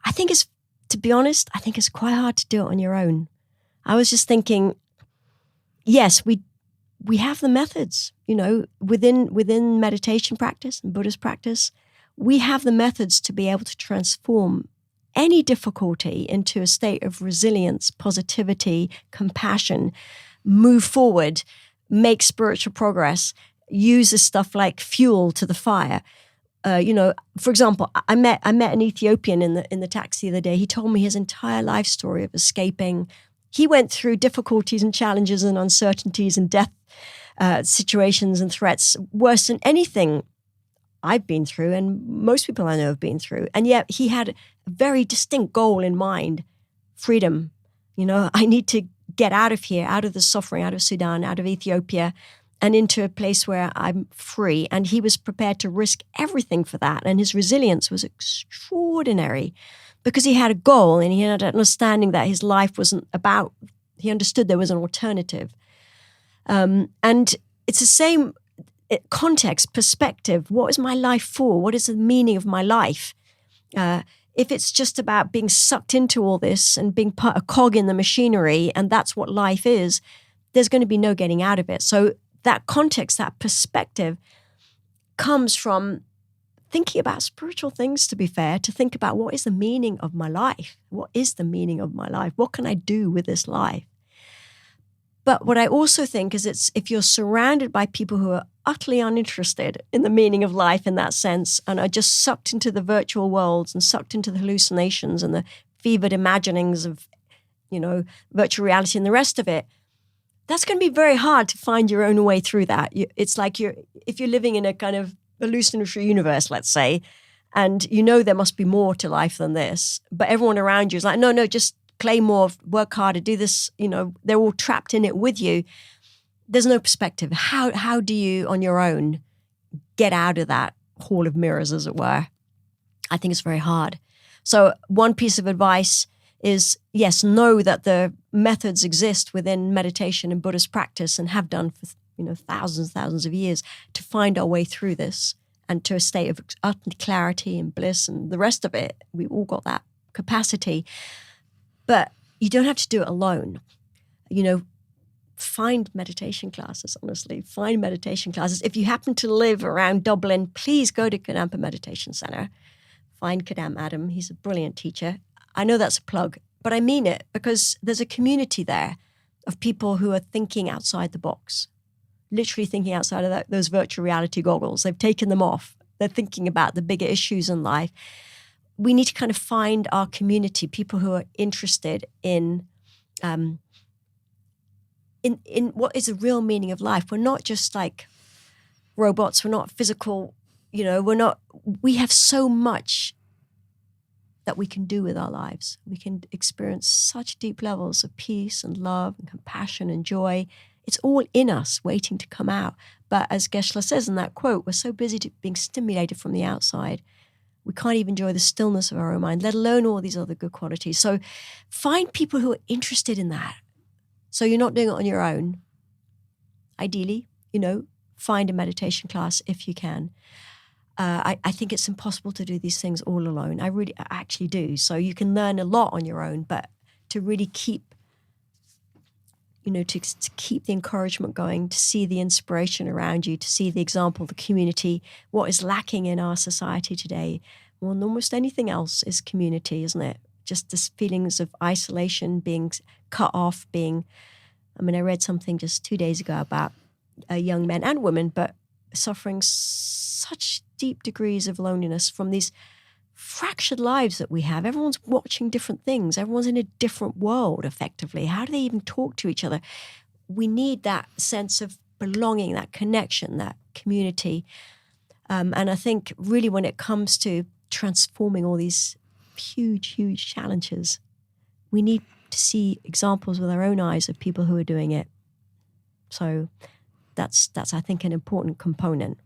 to be honest, I think it's quite hard to do it on your own. I was just thinking, yes, we have the methods, within meditation practice and Buddhist practice, we have the methods to be able to transform any difficulty into a state of resilience, positivity, compassion, move forward, make spiritual progress, use this stuff like fuel to the fire. For example, I met an Ethiopian in the taxi the other day. He told me his entire life story of escaping. He went through difficulties and challenges and uncertainties and death situations and threats worse than anything I've been through and most people I know have been through. And yet he had a very distinct goal in mind, freedom. I need to get out of here, out of the suffering, out of Sudan, out of Ethiopia, and into a place where I'm free. And he was prepared to risk everything for that. And his resilience was extraordinary because he had a goal and he had an understanding that his life wasn't about, he understood there was an alternative. And it's the same context, perspective. What is my life for? What is the meaning of my life? If it's just about being sucked into all this and being a cog in the machinery, and that's what life is, there's going to be no getting out of it. So that context, that perspective comes from thinking about spiritual things, to be fair, to think about what is the meaning of my life? What is the meaning of my life? What can I do with this life? But what I also think is if you're surrounded by people who are utterly uninterested in the meaning of life in that sense and are just sucked into the virtual worlds and sucked into the hallucinations and the fevered imaginings of, virtual reality and the rest of it, that's going to be very hard to find your own way through that. It's like if you're living in a kind of hallucinatory universe, let's say, and there must be more to life than this, but everyone around you is like, no, just play more, work harder, do this, they're all trapped in it with you. There's no perspective. How do you, on your own, get out of that hall of mirrors, as it were? I think it's very hard. So one piece of advice is, yes, know that the methods exist within meditation and Buddhist practice and have done for thousands of years to find our way through this and to a state of utter clarity and bliss and the rest of it. We've all got that capacity. But you don't have to do it alone. Find meditation classes, honestly. Find meditation classes. If you happen to live around Dublin, please go to Kadampa Meditation Centre. Find Kadam Adam. He's a brilliant teacher. I know that's a plug, but I mean it because there's a community there of people who are thinking outside the box, literally thinking outside of those virtual reality goggles. They've taken them off. They're thinking about the bigger issues in life. We need to kind of find our community, people who are interested in what is the real meaning of life. We're not just like robots. We're not physical. We have so much that we can do with our lives. We can experience such deep levels of peace and love and compassion and joy. It's all in us waiting to come out. But as Geshe-la says in that quote, we're so busy being stimulated from the outside. We can't even enjoy the stillness of our own mind, let alone all these other good qualities. So find people who are interested in that. So you're not doing it on your own. Ideally, find a meditation class if you can. I think it's impossible to do these things all alone. I actually do. So you can learn a lot on your own, but to really keep, to keep the encouragement going, to see the inspiration around you, to see the example, the community, what is lacking in our society today, more than almost anything else, is community, isn't it? Just this feelings of isolation, being cut off, I read something just 2 days ago about young men and women, but suffering such deep degrees of loneliness from these fractured lives that we have. Everyone's watching different things. Everyone's in a different world, effectively. How do they even talk to each other? We need that sense of belonging, that connection, that community. And I think really when it comes to transforming all these huge, huge challenges, we need to see examples with our own eyes of people who are doing it. So that's I think, an important component.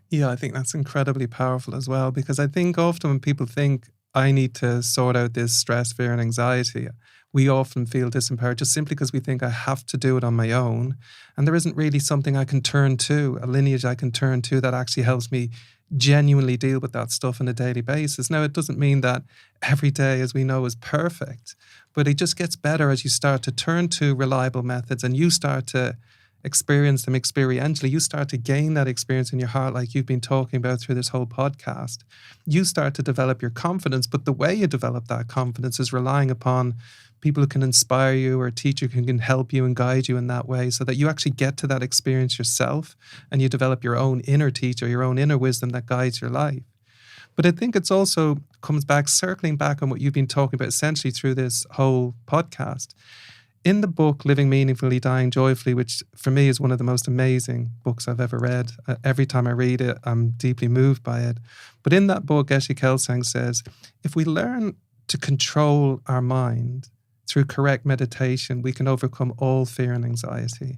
Yeah, I think that's incredibly powerful as well, because I think often when people think, I need to sort out this stress, fear and anxiety, we often feel disempowered just simply because we think I have to do it on my own. And there isn't really something I can turn to, a lineage I can turn to that actually helps me genuinely deal with that stuff on a daily basis. Now, it doesn't mean that every day, as we know, is perfect, but it just gets better as you start to turn to reliable methods and you start to experience them experientially. You start to gain that experience in your heart, like you've been talking about through this whole podcast. You start to develop your confidence, but the way you develop that confidence is relying upon people who can inspire you, or a teacher who can help you and guide you in that way, so that you actually get to that experience yourself and you develop your own inner teacher, your own inner wisdom that guides your life. But I think it's also comes back, circling back on what you've been talking about essentially through this whole podcast. In the book, Living Meaningfully, Dying Joyfully, which for me is one of the most amazing books I've ever read. Every time I read it, I'm deeply moved by it. But in that book, Geshe Kelsang says, if we learn to control our mind through correct meditation, we can overcome all fear and anxiety.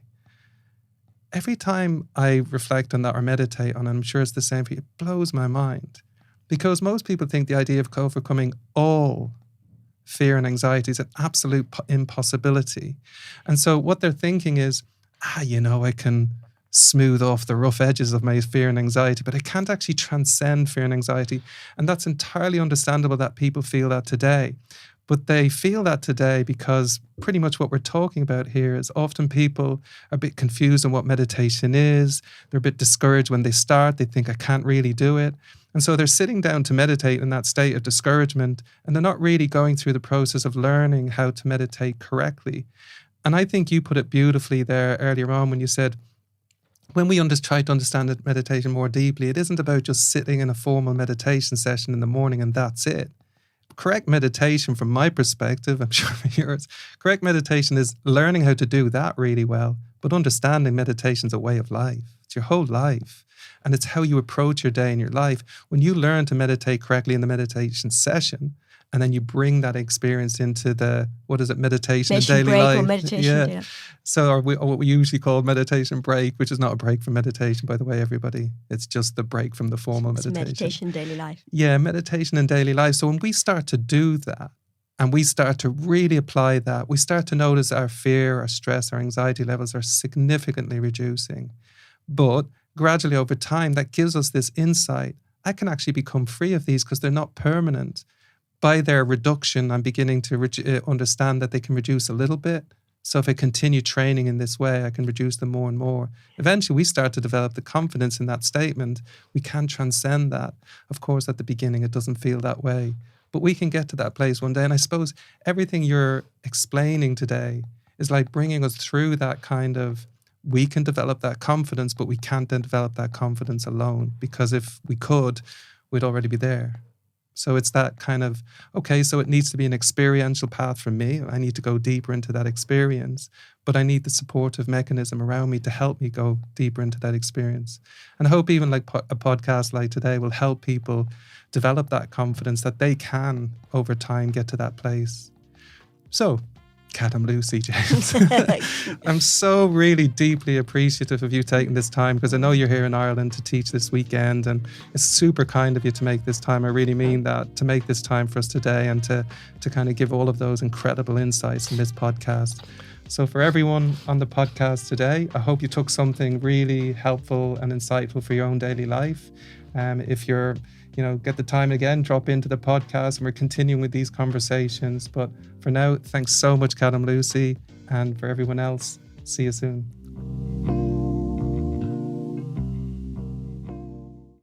Every time I reflect on that or meditate on it, I'm sure it's the same for you, it blows my mind. Because most people think the idea of overcoming all fear and anxiety is an absolute impossibility. And so what they're thinking is, I can smooth off the rough edges of my fear and anxiety, but I can't actually transcend fear and anxiety. And that's entirely understandable that people feel that today. But they feel that today because pretty much what we're talking about here is often people are a bit confused on what meditation is. They're a bit discouraged when they start. They think, I can't really do it. And so they're sitting down to meditate in that state of discouragement, and they're not really going through the process of learning how to meditate correctly. And I think you put it beautifully there earlier on when you said, when we try to understand meditation more deeply, it isn't about just sitting in a formal meditation session in the morning and that's it. Correct meditation, from my perspective, I'm sure from yours, correct meditation is learning how to do that really well, but understanding meditation is a way of life. It's your whole life. And it's how you approach your day in your life. When you learn to meditate correctly in the meditation session, and then you bring that experience into the, meditation in daily life. Or meditation daily. So what we usually call meditation break, which is not a break from meditation, by the way, everybody. It's just the break from the formal meditation. Meditation in daily life. Yeah, meditation in daily life. So when we start to do that, and we start to really apply that, we start to notice our fear, our stress, our anxiety levels are significantly reducing. But gradually over time, that gives us this insight. I can actually become free of these because they're not permanent. By their reduction, I'm beginning to understand that they can reduce a little bit. So if I continue training in this way, I can reduce them more and more. Eventually, we start to develop the confidence in that statement. We can transcend that. Of course, at the beginning, it doesn't feel that way. But we can get to that place one day. And I suppose everything you're explaining today is like bringing us through that kind of, we can develop that confidence, but we can't then develop that confidence alone. Because if we could, we'd already be there. So it's that kind of, okay, so it needs to be an experiential path for me. I need to go deeper into that experience, but I need the supportive mechanism around me to help me go deeper into that experience. And I hope even like a podcast like today will help people develop that confidence that they can, over time, get to that place. So Kadam Lucy James. I'm so really deeply appreciative of you taking this time, because I know you're here in Ireland to teach this weekend, and it's super kind of you to make this time. I really mean that, to make this time for us today and to kind of give all of those incredible insights in this podcast. So for everyone on the podcast today, I hope you took something really helpful and insightful for your own daily life. If you're, get the time again, drop into the podcast and we're continuing with these conversations. But for now, thanks so much, Kadam Lucy. And for everyone else, see you soon.